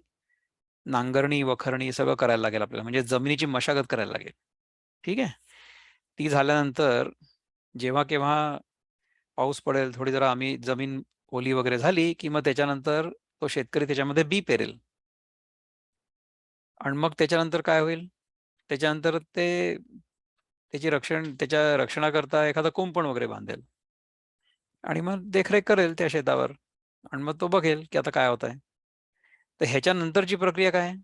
नांगरणी, वखरणी सगळं करायला लागेल आपल्याला. म्हणजे जमिनीची मशागत करायला लागेल. ठीक आहे. ती झाल्यानंतर जेव्हा केव्हा पाऊस पडेल, थोडी जरा आम्ही जमीन ओली वगैरे झाली, की मग त्याच्यानंतर तो शेतकरी त्याच्यामध्ये बी पेरेल. आणि मग त्याच्यानंतर काय होईल? त्याच्यानंतर ते त्याच्या रक्षणाकरता एखादा कुंपण वगैरे बांधेल आणि मग देखरेख करेल त्या शेतावर आणि मग तो बघेल, की आता काय होतंय. तर ह्याच्यानंतरची प्रक्रिया काय आहे?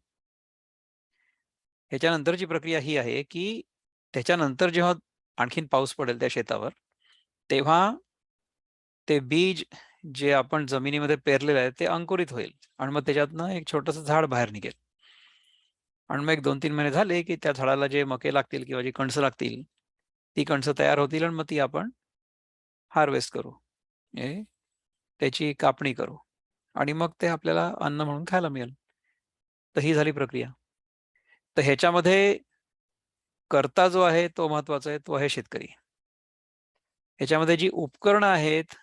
ह्याच्यानंतरची प्रक्रिया ही आहे, की त्याच्यानंतर जेव्हा आणखीन पाऊस पडेल त्या शेतावर, तेव्हा ते बीज जे आपण जमिनीमध्ये पेरलेलं आहे, ते अंकुरित होईल आणि मग त्याच्यातनं एक छोटंसं झाड बाहेर निघेल. आणि मग एक 2-3 महिने झाले, की त्या झाडाला जे मके लागतील किंवा जी कणसं लागतील, ती कणसं तयार होतील आणि मग ती आपण हार्वेस्ट करू. म्हणजे त्याची कापणी करू आणि मग ते आपल्याला अन्न म्हणून खायला मिळेल. तर ही झाली प्रक्रिया. तर ह्याच्यामध्ये कर्ता जो आहे तो महत्त्वाचा आहे, तो आहे शेतकरी. ह्याच्यामध्ये जी उपकरणं आहेत,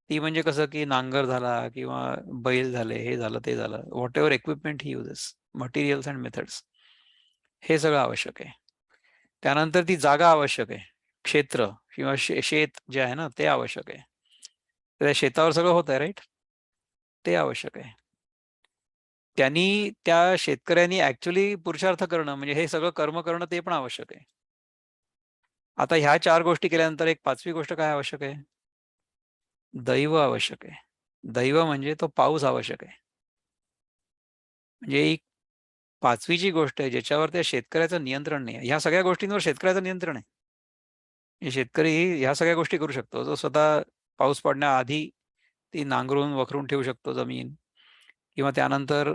ती म्हणजे कसं की नांगर झाला किंवा बैल झाले, हे झालं, ते झालं. व्हॉटएव्हर इक्विपमेंट ही युजेस, मटेरियल्स एंड मेथड्स, हे सगळं आवश्यक आहे. त्यानंतर ती जागा आवश्यक आहे. क्षेत्र किंवा शेत जे आहे ना, ते आवश्यक आहे. तर त्या शेतावर सगळं होतंय राइट? ते आवश्यक आहे. त्या शेतकऱ्यांनी ॲक्चुअली पुरुषार्थ करणं म्हणजे हे सगळं कर्म करणं ते पण आवश्यक आहे. आता ह्या 4 गोष्टी केल्यानंतर एक 5वी गोष्ट काय आवश्यक आहे? दैव आवश्यक आहे. दैव म्हणजे तो पाऊस आवश्यक आहे. म्हणजे एक 5वी जी गोष्ट आहे ज्याच्यावर त्या शेतकऱ्याचं नियंत्रण नाही आहे. ह्या सगळ्या गोष्टींवर शेतकऱ्याचं नियंत्रण आहे. हे शेतकरी ह्या सगळ्या गोष्टी करू शकतो. तो स्वतः पाऊस पडण्याआधी ती नांगरून, वखरून ठेवू शकतो जमीन किंवा त्यानंतर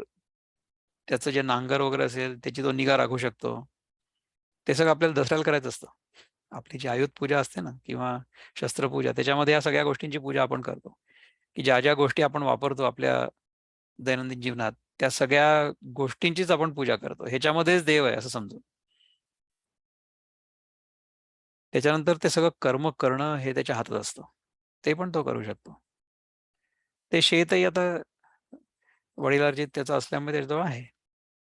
त्याचं जे नांगर वगैरे असेल त्याची तो निगा राखू शकतो. ते सगळं आपल्याला दसऱ्याला करायचं असतं. आपली जी आयुध पूजा असते ना किंवा शस्त्रपूजा त्याच्यामध्ये या सगळ्या गोष्टींची पूजा आपण करतो, की ज्या गोष्टी आपण वापरतो आपल्या दैनंदिन जीवनात, त्या सगळ्या गोष्टींचीच आपण पूजा करतो. ह्याच्यामध्येच देव आहे असं समजू. त्याच्यानंतर ते सगळं कर्म करणं हे त्याच्या हातात असतं. ते पण तो करू शकतो. ते शेतही आता वडिलार्जित त्याचं असल्यामुळे त्याच्याजवळ आहे.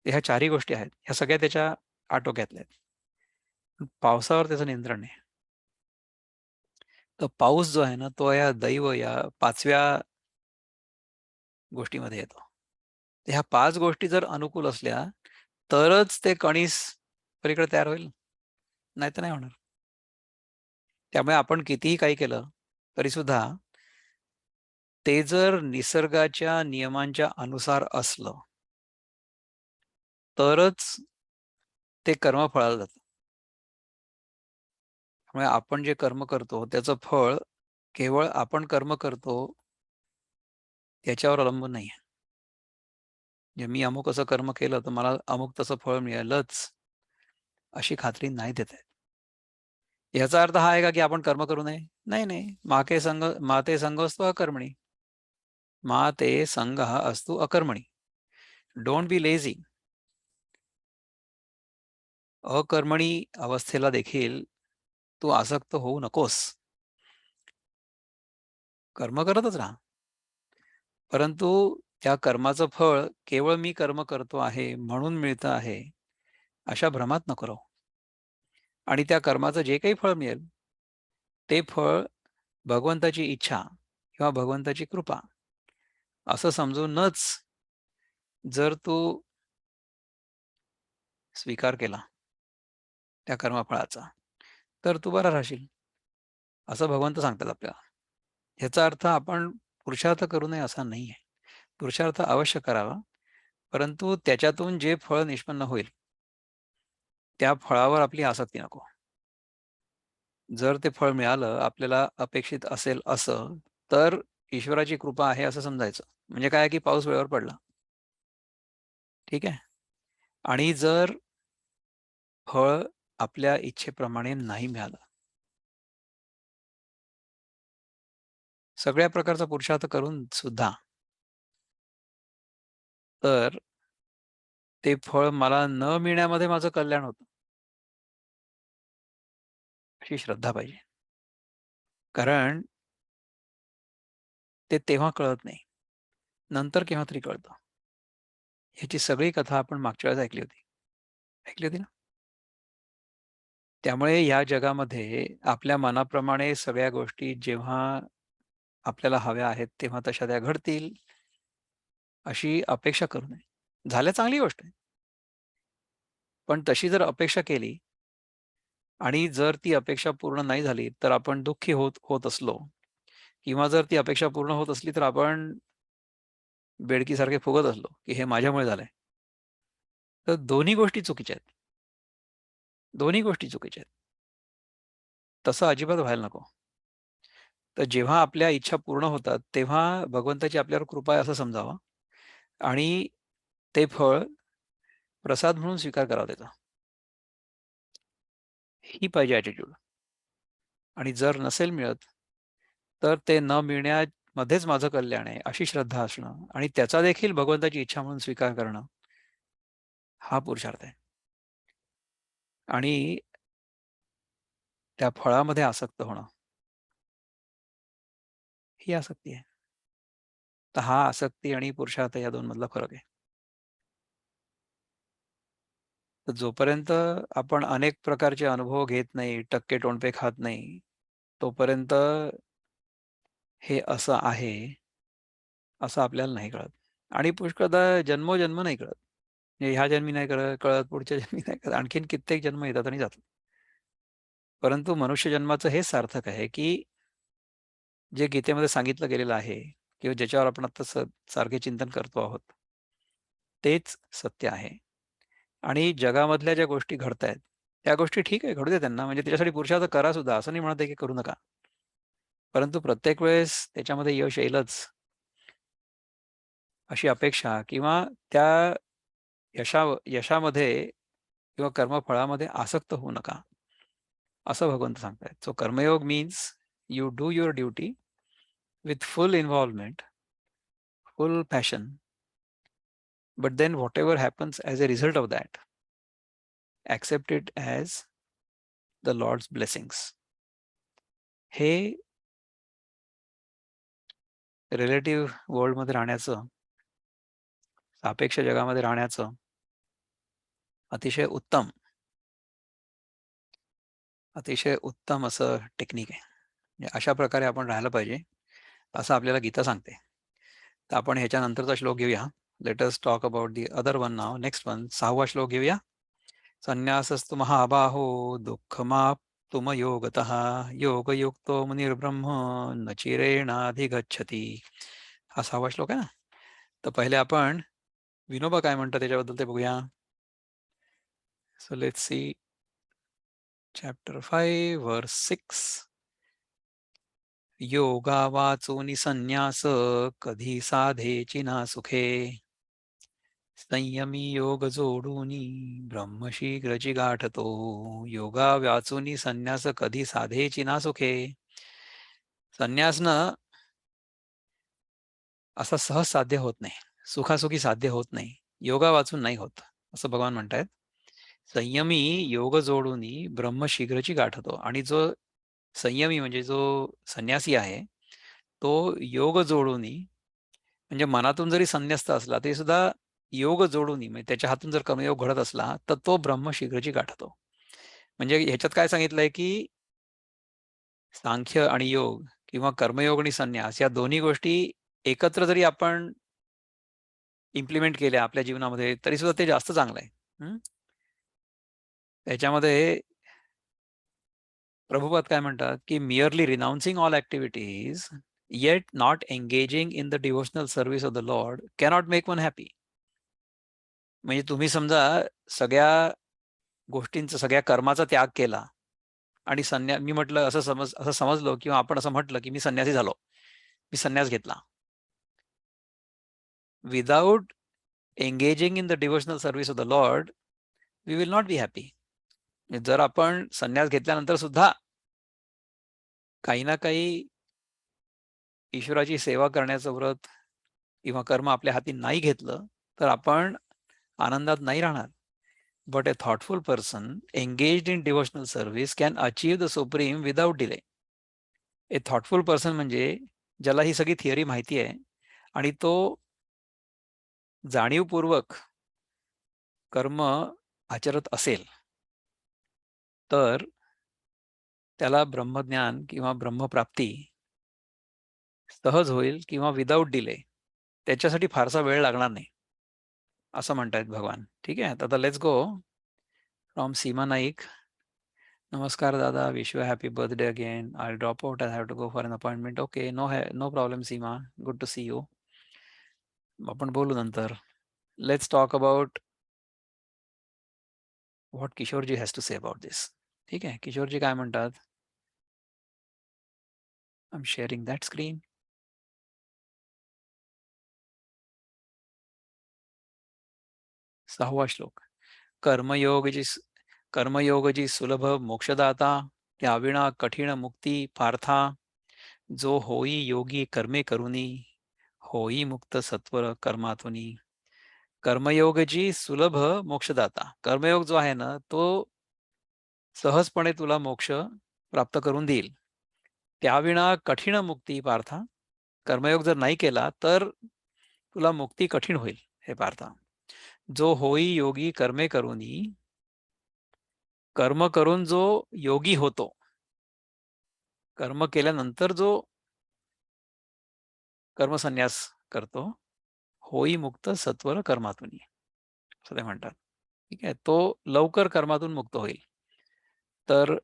ह्या 4ही गोष्टी आहेत. ह्या सगळ्या त्याच्या आटोक्यातल्या आहेत. पण पावसावर त्याचं नियंत्रण नाही. तर पाऊस जो आहे ना, तो या दैव या 5व्या गोष्टीमध्ये येतो. तर ह्या 5 गोष्टी जर अनुकूल असल्या, तरच ते कणीस पलीकडे तयार होईल, नाहीतर नाही होणार. त्यामुळे आपण कितीही काही केलं, तरीसुद्धा ते जर निसर्गाच्या नियमांच्या अनुसार असलं, तरच ते कर्म फळाला जातं. त्यामुळे आपण जे कर्म करतो, त्याचं फळ केवळ आपण कर्म करतो याच्यावर अवलंबून नाही आहे. म्हणजे मी अमुक असं कर्म केलं, तर मला अमुक तसं फळ मिळेलच, अशी खात्री नाही देता येत. याचा अर्थ हा आहे का, की आपण कर्म करू नये? नाही, नाही. माते संगोऽस्त्व अकर्मणी. मा ते संगः अस्तु अकर्मणी. Don't be lazy. अकर्मणी अवस्थेला देखील तू आसक्त होऊ नकोस. कर्म करतच राहा. परंतु त्या कर्माचं फळ केवळ मी कर्म करतो आहे म्हणून मिळतं आहे, अशा भ्रमात नको राहू. आणि त्या कर्माचं जे काही फळ मिळेल ते फळ भगवंताची इच्छा किंवा भगवंताची कृपा असं समजूनच जर तू स्वीकार केला त्या कर्मफळाचा, तर तू बरा राहशील, असं भगवंत सांगतात आपल्याला. ह्याचा अर्थ आपण पुरुषार्थ करू नये असा नाही आहे. पुरुषार्थ अवश्य करावा, परंतु त्याच्यातून जे फळ निष्पन्न होईल त्या फळावर आपली आसक्ती नको. जर ते फळ मिळालं आपल्याला अपेक्षित असेल असं, तर ईश्वराची कृपा आहे असं समजायचं. म्हणजे काय की पाऊस वेळेवर पडला, ठीक आहे. आणि जर फळ आपल्या इच्छेप्रमाणे नाही मिळालं, सगळ्या प्रकारचा पुरुषार्थ करून सुद्धा, तर ते फळ मला न मिळण्यामध्ये माझं कल्याण होतं, अशी श्रद्धा पाहिजे. कारण ते तेव्हा कळत नाही, नंतर केव्हा तरी कळतं. ह्याची सगळी कथा आपण मागच्या वेळेस ऐकली होती. ऐकली होती ना? त्यामुळे या जगामध्ये आपल्या मनाप्रमाणे सगळ्या गोष्टी जेव्हा आपल्याला हव्या आहेत, तेव्हा तशा त्या घडतील, अशी अपेक्षा करू नये. झाल्या चांगली गोष्ट आहे. पण तशी जर अपेक्षा केली आणि जर ती अपेक्षा पूर्ण नाही झाली, तर आपण दुःखी होत होत असलो किंवा जर ती अपेक्षा पूर्ण होत असली, तर आपण बेडकीसारखे फुगत असलो, की हे माझ्यामुळे झालंय. तर दोन्ही गोष्टी चुकीच्या आहेत. दोन्ही गोष्टी चुकीच्या आहेत. तसं अजिबात व्हायला नको. तर जेव्हा आपल्या इच्छा पूर्ण होतात, तेव्हा भगवंताची आपल्यावर कृपा आहे असं समजावं आणि ते फळ प्रसाद म्हणून स्वीकार करावा त्याचा. ही पाहिजे ॲटिट्यूड. आणि जर नसेल मिळत, तर ते न मिळण्यामध्येच माझं कल्याण आहे, अशी श्रद्धा असणं आणि त्याचा देखील भगवंताची इच्छा म्हणून स्वीकार करणं, हा पुरुषार्थ आहे. आणि त्या फळामध्ये आसक्त होणं, ही आसक्ती आहे. तर हा आसक्ती आणि पुरुषार्थ या दोन मधला फरक आहे. तर जोपर्यंत आपण अनेक प्रकारचे अनुभव घेत नाही, टक्के टोणपे खात नाही, तोपर्यंत हे असं आहे, असं आपल्याला नाही कळत. आणि पुष्कळदा जन्मोजन्म नाही कळत. म्हणजे ह्या जन्मी नाही कळत, पुढच्या जन्मी नाही कळत. आणखीन कित्येक जन्म येतात आणि जातात. परंतु मनुष्य जन्माचं हेच सार्थक आहे, की जे गीतेमध्ये सांगितलं गेलेलं आहे किंवा ज्याच्यावर आपण आता सारखे चिंतन करतो आहोत, तेच सत्य आहे. आणि जगामधल्या ज्या गोष्टी घडतायत, त्या गोष्टी ठीक आहे, घडू दे त्यांना. म्हणजे त्याच्यासाठी पुरुषार्थ करा सुद्धा, असं नाही म्हणत आहे की करू नका. परंतु प्रत्येक वेळेस त्याच्यामध्ये यश येईलच अशी अपेक्षा किंवा त्या यशामध्ये किंवा कर्मफळामध्ये आसक्त होऊ नका, असं भगवंत सांगतायत. So karmayoga means you do your duty with full involvement, full passion, but then whatever happens as a result of that, accept it as the lord's blessings. हे रिलेटिव्ह वर्ल्डमध्ये राहण्याचं, सापेक्ष जगामध्ये राहण्याचं अतिशय उत्तम, अतिशय उत्तम असं टेक्निक आहे. म्हणजे अशा प्रकारे आपण राहायला पाहिजे, असं आपल्याला गीता सांगते. तर आपण ह्याच्यानंतरचा श्लोक घेऊया. Let us talk about the other one now. Next one, 6वा श्लोक घेऊया. संन्यासस्तु महाबाहो दुःखमाप्तुम योगतः योगयुक्तो मुनिर्ब्रह्म न चिरेणाधिगच्छति. हा 6वा श्लोक आहे ना. तर पहिले आपण विनोबा काय म्हणतात त्याच्याबद्दल ते बघूया. सो लेट्स सी चॅप्टर 5 वर्स 6. योगा वाचूनि संन्यास कधी साधेची ना सुखे संयमी योग जोडूनी ब्रह्मशीघ्रची गाठतो. योगा वाचूनी संन्यास कधी साधेची ना सुखे. संन्यासनं असा सहज साध्य होत नाही, सुखासुखी साध्य होत नाही, योगा वाचून नाही होत, असं भगवान म्हणतायत. संयमी योग जोडूनी ब्रह्मशीघ्रची गाठतो. आणि जो संयमी म्हणजे जो संन्यासी आहे, तो योग जोडूनी, म्हणजे मनातून जरी संन्यस्त असला तरी सुद्धा योग जोडून म्हणजे त्याच्या हातून जर कर्मयोग घडत असला तर तो ब्रह्म शीघ्रची गाठतो. म्हणजे ह्याच्यात काय सांगितलंय की सांख्य आणि योग किंवा कर्मयोग आणि संन्यास या दोन्ही गोष्टी एकत्र जरी आपण इम्प्लिमेंट केल्या आपल्या जीवनामध्ये तरी सुद्धा ते जास्त चांगलं आहे. त्याच्यामध्ये प्रभुपाद काय म्हणतात की merely renouncing all activities yet not engaging in the devotional service of the Lord cannot make one happy. म्हणजे तुम्ही समजा सगळ्या गोष्टींचा सगळ्या कर्माचा त्याग केला आणि मी म्हटलं असं समजलो किंवा आपण असं म्हटलं की मी संन्यासी झालो, मी संन्यास घेतला. Without engaging in the devotional service of the lord we will not be happy. जर आपण संन्यास घेतल्यानंतर सुद्धा काही ना काही ईश्वराची सेवा करण्याचं व्रत किंवा कर्म आपल्या हाती नाही घेतलं तर आपण आनंदात नाही राहणार. But A thoughtful person engaged in devotional service can achieve the supreme without delay. A thoughtful person म्हणजे ज्याला ही सगळी थिअरी माहिती आहे आणि तो जाणीवपूर्वक कर्म आचरत असेल तर त्याला ब्रह्मज्ञान किंवा ब्रह्मप्राप्ती सहज होईल किंवा विदाउट डिले. त्याच्यासाठी फारसा वेळ लागणार नाही असं म्हणतायत भगवान. ठीक आहे, आता let's go from Seema Naik. नमस्कार दादा, wish you happy birthday again. I drop out, I have to go for an appointment. Okay, no problem Seema, good to see you. आपण बोलू नंतर. Let's talk about what Kishorji has to say about this. ठीक आहे, किशोरजी काय म्हणतात. I am sharing that screen. सहावा श्लोक. कर्मयोगजी सुलभ मोक्षदाता, त्याविणा कठीण मुक्ती पार्था. जो होई योगी कर्मे करुनी, होई मुक्त सत्वर कर्मातुनी. कर्मयोगजी सुलभ मोक्षदाता. कर्मयोग जो आहे ना तो सहजपणे तुला मोक्ष प्राप्त करून देईल. त्याविणा कठीण मुक्ती पार्था. कर्मयोग जर नाही केला तर तुला मुक्ती कठीण होईल हे पार्था. जो होई योगी कर्मे करुनी. कर्म करून जो योगी होतो, कर्म केल्यानंतर जो कर्मसन्यास करतो, होई मुक्त सत्वर कर्मातून असं ते म्हणतात. ठीक आहे, तो लवकर कर्मातून मुक्त होईल. तर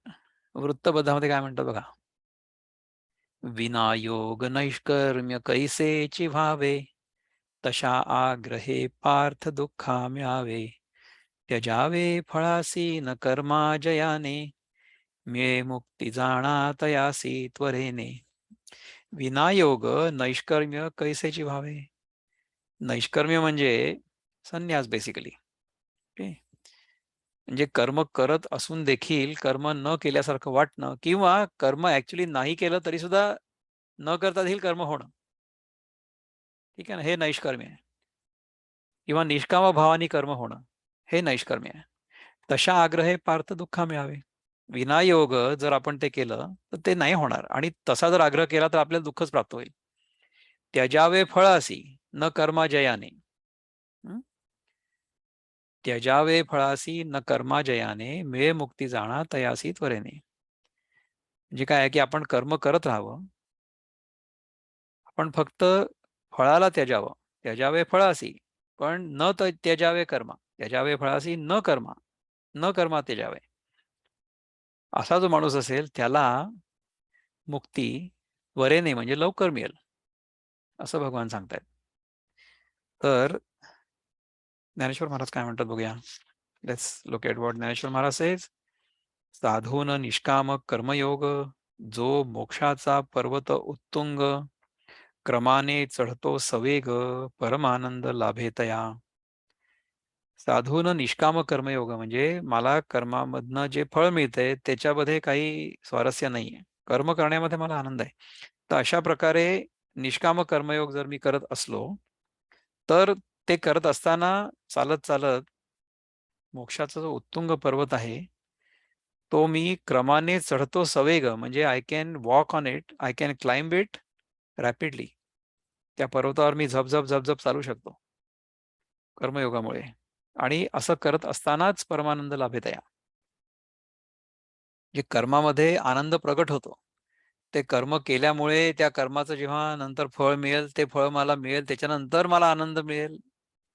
वृत्तबद्धामध्ये काय म्हणतात बघा. विनायोग नैष्कर्म्य कैसेची व्हावे, तशा आग्रहे पार्थ दुःखा मिळावे. त्यजावे फळासी न कर्मा जयाने, मिळे मुक्ती जाणा तयासी त्वरेने. विनायोग नैष्कर्म्य कैसेची व्हावे. नैष्कर्म्य म्हणजे संन्यास बेसिकली. ओके, म्हणजे कर्म करत असून देखील कर्म न केल्यासारखं वाटणं किंवा कर्म ऍक्च्युली नाही केलं तरी सुद्धा न करता देखील कर्म होणं. ठीक आहे ना, हे नैष्कर्म्य आहे. किंवा निष्काम भावानी कर्म होणं हे नैष्कर्म्य आहे. तशा आग्रहे पार्थ दुःखा मिळावे. विनायोग जर आपण ते केलं तर ते नाही होणार आणि तसा जर आग्रह केला तर आपल्याला दुःखच प्राप्त होईल. त्यजावे फळासी न कर्मा जयाने. त्यजावे फळासी न कर्मा जयाने, मिळे मुक्ती जाणा तयासी त्वरेने. म्हणजे काय आहे की आपण कर्म करत राहावं, आपण फक्त फळाला त्यजावं. त्यजावे फळासी पण न त्यजावे कर्मा. त्यजावे फळासी न कर्मा त्यजावे. असा जो माणूस असेल त्याला मुक्ती त्वरेने म्हणजे लवकर मिळेल असं भगवान सांगतायत. तर ज्ञानेश्वर महाराज काय म्हणतात बघूया. Let's look at what Dnyaneshwar Maharaj says. साधून निष्काम कर्मयोग, जो मोक्षाचा पर्वत उत्तुंग. क्रमाने चढतो सवेग, परमानंद लाभे तया. साधून निष्काम कर्मयोग म्हणजे मला कर्मामधनं जे फळ मिळतंय त्याच्यामध्ये काही स्वारस्य नाहीये, कर्म करण्यामध्ये मला आनंद आहे. तर अशा प्रकारे निष्काम कर्मयोग जर मी करत असलो तर ते करत असताना चालत चालत मोक्षाचा जो उत्तुंग पर्वत आहे तो मी क्रमाने चढतो सवेग म्हणजे I can walk on it, I can climb it rapidly. त्या पर्वतावर मी झपझप चालू शकतो. कर्मयोगामुळे. आणि असं करत असतानाच परमानंद लाभेतया. जे कर्मामध्ये आनंद प्रगट होतो, ते कर्म केल्यामुळे त्या कर्माचं जेव्हा नंतर फळ मिळेल, ते फळ मला मिळेल, त्याच्यानंतर मला आनंद मिळेल,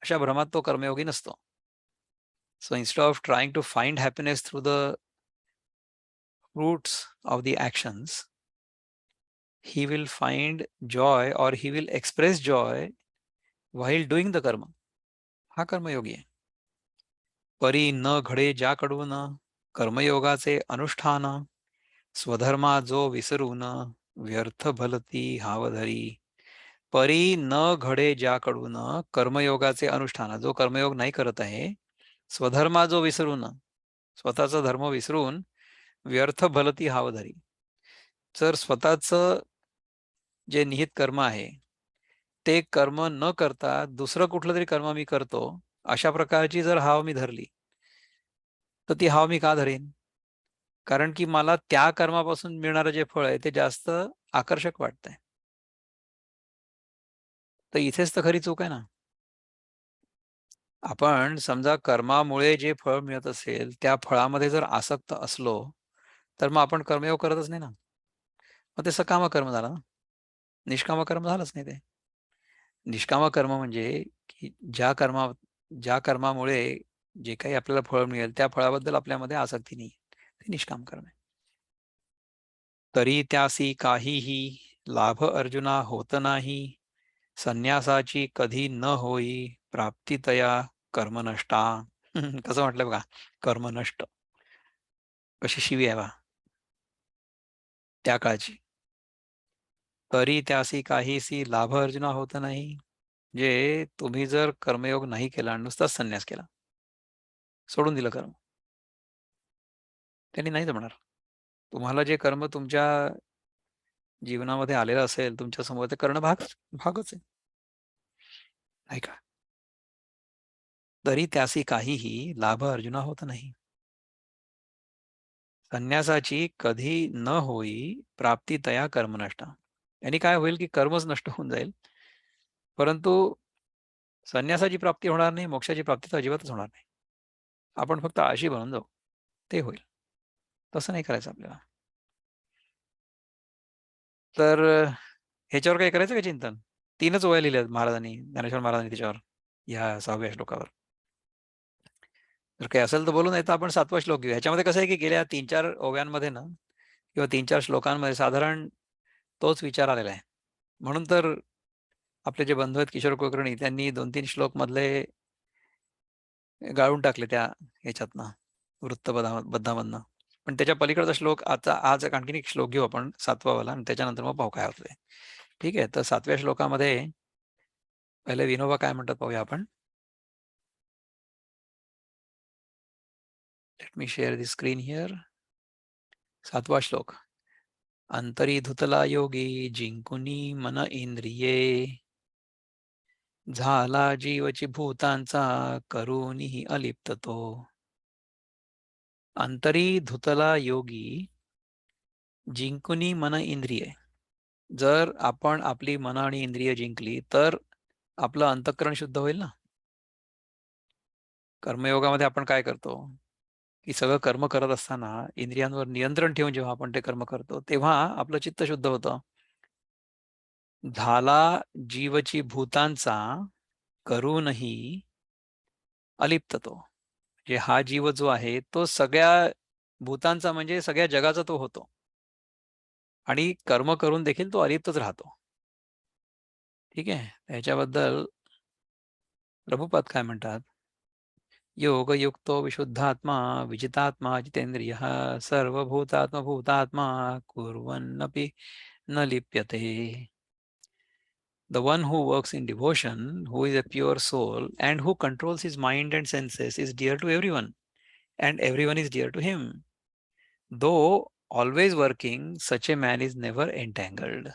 अशा भ्रमात तो कर्मयोगी नसतो. So instead of trying to find happiness through the fruits of the actions, he will find joy or he will express joy while doing the karma. हा कर्मयोगी आहे. परी न घडे ज्याकडून कर्मयोगाचे अनुष्ठान, स्वधर्मा जो विसरून व्यर्थ भलती हावधरी. परी न घडे ज्याकडून कर्मयोगाचे अनुष्ठान, जो कर्मयोग नाही करत आहे, स्वधर्मा जो विसरून, स्वतःचा धर्म विसरून व्यर्थ भलती हावधरी. जर स्वतःचं जे निहित कर्म आहे ते कर्म न करता दुसरं कुठलं तरी कर्म मी करतो, अशा प्रकारची जर हाव मी धरली, तर ती हाव मी का धरेन? कारण की मला त्या कर्मापासून मिळणारं जे फळ आहे ते जास्त आकर्षक वाटतंय. तर इथेच तर खरी चूक आहे ना. आपण समजा कर्मामुळे जे फळ मिळत असेल त्या फळामध्ये जर आसक्त असलो, तर मग आपण कर्मयोग करतच नाही ना. मग ते सकाम कर्म झालं ना, निष्काम कर्म झालंच नाही ते. निष्काम कर्म म्हणजे की ज्या कर्मामुळे जे काही आपल्याला फळ मिळेल त्या फळाबद्दल आपल्यामध्ये आसक्ती नाही, ते निष्काम कर्म आहे. तरी त्यासी काहीही लाभ अर्जुना होत नाही, संन्यासाची कधी न होई प्राप्ती तया कर्मनष्टा. कसं म्हटलं बघा, कर्मनष्ट कशी शिवी आहे बा त्या काळची. तरी त्यासी काहीसी लाभ अर्जुना होत नाही, जे तुम्ही जर कर्मयोग नाही केला, नुसताच संन्यास केला, सोडून दिलं कर्म, त्यांनी नाही जमणार. तुम्हाला जे कर्म तुमच्या जीवनामध्ये आलेलं असेल तुमच्या समोर, ते करणं भागच आहे, नाही का. तरी त्यासी काहीही लाभ अर्जुना होत नाही, संन्यासाची कधी न होई प्राप्ती तया कर्मनष्टा. यांनी काय होईल की कर्मच नष्ट होऊन जाईल, परंतु संन्यासाची प्राप्ती होणार नाही, मोक्षाची प्राप्ती तर अजिबातच होणार नाही. आपण फक्त आळशी बनून जाऊ, ते होईल. तसं नाही करायचं आपल्याला. तर ह्याच्यावर काय करायचं का चिंतन? 3च ओव्या लिहिल्या महाराजांनी, ज्ञानेश्वर महाराजांनी त्याच्यावर, या 6व्या श्लोकावर. जर काही असेल तर बोलू, नाही तर आपण 7वा श्लोक घेऊ. ह्याच्यामध्ये कसं आहे की गेल्या 3-4 ओव्यांमध्ये ना, किंवा 3-4 श्लोकांमध्ये साधारण तोच विचार आलेला आहे. म्हणून तर आपले जे बंधू आहेत किशोर कुलकर्णी, त्यांनी 2-3 श्लोक मधले गाळून टाकले त्या ह्याच्यातनं, वृत्तबद्धामधनं. पण त्याच्या पलीकडचा श्लोक आज आणखीन एक श्लोक घेऊ आपण, 7वा वाला, आणि त्याच्यानंतर मग पाहू काय होतंय. ठीक आहे. तर 7व्या श्लोकामध्ये पहिले विनोबा काय म्हणतात पाहूया आपण. Let me share the screen here. 7वा श्लोक. अंतरी धुतला योगी जिंकुनी मन इंद्रिये, झाला जीवची भूतांचा करूनिही अलिप्त तो. अंतरी धुतला योगी जिंकुनी मन इंद्रिये. जर आपण आपली मन आणि इंद्रिय जिंकली तर आपलं अंतःकरण शुद्ध होईल ना. कर्मयोगामध्ये आपण काय करतो की सगळं कर्म करत असताना इंद्रियांवर नियंत्रण ठेवून जेव्हा आपण ते कर्म करतो, तेव्हा आपलं चित्त शुद्ध होतं. झाला जीवची भूतांचा करूनही अलिप्त तो. म्हणजे हा जीव जो आहे तो सगळ्या भूतांचा म्हणजे सगळ्या जगाचा तो होतो, आणि कर्म करून देखील तो अलिप्तच राहतो. ठीक आहे. याच्याबद्दल प्रभुपाद काय म्हणतात. योगयुक्तो विशुद्धात्मा विजितात्मा जितेंद्रियः सर्वभूतात्मभूतात्मा कुर्वन्नपि न लिप्यते. The one who works in devotion, who is a pure soul, and who controls his mind and senses, is dear to everyone, and everyone is dear to him. Though always working, such a man is never entangled.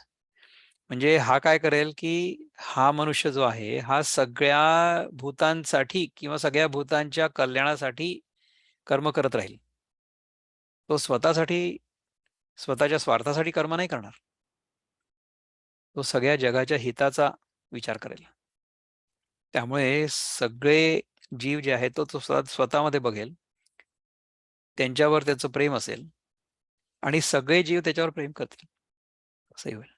म्हणजे हा काय करेल की हा मनुष्य जो आहे हा सगळ्या भूतांसाठी किंवा सगळ्या भूतांच्या कल्याणासाठी कर्म करत राहील. तो स्वतःसाठी, स्वतःच्या स्वार्थासाठी कर्म नाही करणार. तो सगळ्या जगाच्या हिताचा विचार करेल. त्यामुळे सगळे जीव जे आहेत तो स्वतःमध्ये बघेल, त्यांच्यावर त्याचं प्रेम असेल आणि सगळे जीव त्याच्यावर प्रेम करतील. असंही होईल.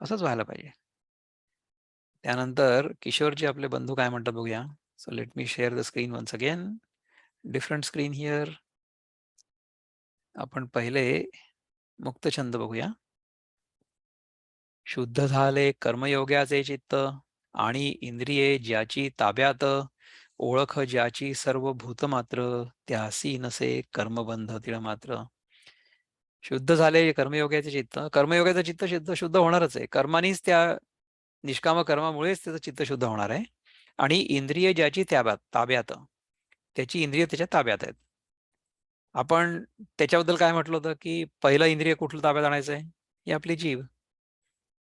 असंच व्हायला पाहिजे. त्यानंतर किशोरजी आपले बंधू काय म्हणतात बघूया. So let me share the screen once again. Different screen here. आपण पहिले मुक्तछंद बघूया. शुद्ध झाले कर्मयोगाचे चित्त आणि इंद्रिये ज्याची ताब्यात, ओळख ज्याची सर्व भूत मात्र, त्यासी नसे कर्मबंध तिळ मात्र. शुद्ध झाले कर्मयोगाचे चित्त. कर्मयोगाचं चित्त शुद्ध होणारच आहे. कर्मानीच त्या निष्काम कर्मामुळेच त्याचं चित्त शुद्ध होणार आहे. आणि इंद्रिय ज्याची ताब्यात, त्याची इंद्रिय त्याच्या ताब्यात आहेत. आपण त्याच्याबद्दल काय म्हटलं होतं की पहिलं इंद्रिय कुठलं ताब्यात आणायचं आहे? ही आपली जीभ.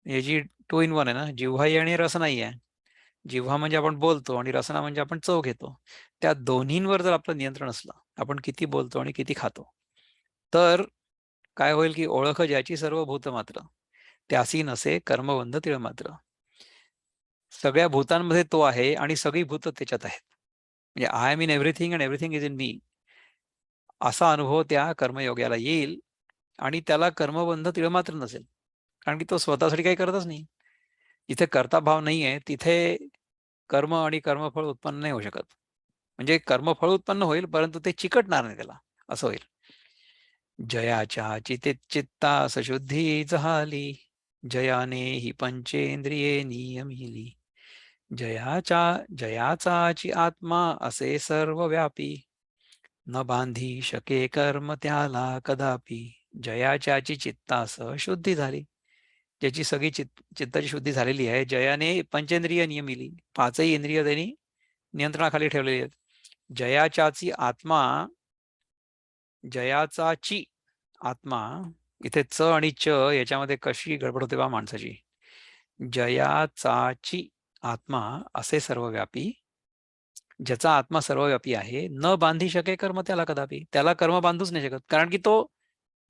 हे जी 2 in 1 आहे ना, जिव्हाही आणि रसनाही आहे. जिव्हा म्हणजे आपण बोलतो आणि रसना म्हणजे आपण चव घेतो. त्या दोन्हींवर जर आपलं नियंत्रण असलं, आपण किती बोलतो आणि किती खातो, तर काय होईल की ओळख ज्याची सर्व भूत मात्र, त्यासी नसे कर्मबंध तिळ मात्र. सगळ्या भूतांमध्ये तो आहे आणि सगळी भूत त्याच्यात आहेत. म्हणजे I am in everything and everything is in me, असा अनुभव त्या कर्मयोग्याला येईल आणि त्याला कर्मबंध तिळ मात्र नसेल. कारण की तो स्वतःसाठी काही करतच नाही. जिथे कर्ता भाव नाही आहे तिथे कर्म आणि कर्मफळ उत्पन्न नाही होऊ शकत. म्हणजे कर्मफळ उत्पन्न होईल परंतु ते चिकटणार नाही त्याला, असं होईल. जयाच्या चित्ता सशुद्धी झाली, जयाने ही पंचेंद्रिये नियमिली. जयाचाची आत्मा असे सर्व व्यापी, न बांधी शके कर्म त्याला कदापि. जयाच्याची चित्तास शुद्धी झाली, ज्याची सगळी चित्ताची शुद्धी झालेली आहे. जयाने पंचेंद्रिय नियमिली, 5ही इंद्रिय त्यांनी नियंत्रणाखाली ठेवलेली आहेत. जयाचाची आत्मा, इथे च आणि च याच्यामध्ये कशी गडबड होते बा माणसाची. जयाचाची आत्मा असे सर्वव्यापी, ज्याचा आत्मा सर्वव्यापी आहे. न बांधी शके कर्म त्याला कदापि, त्याला कर्म बांधूच नाही शकत. कारण की तो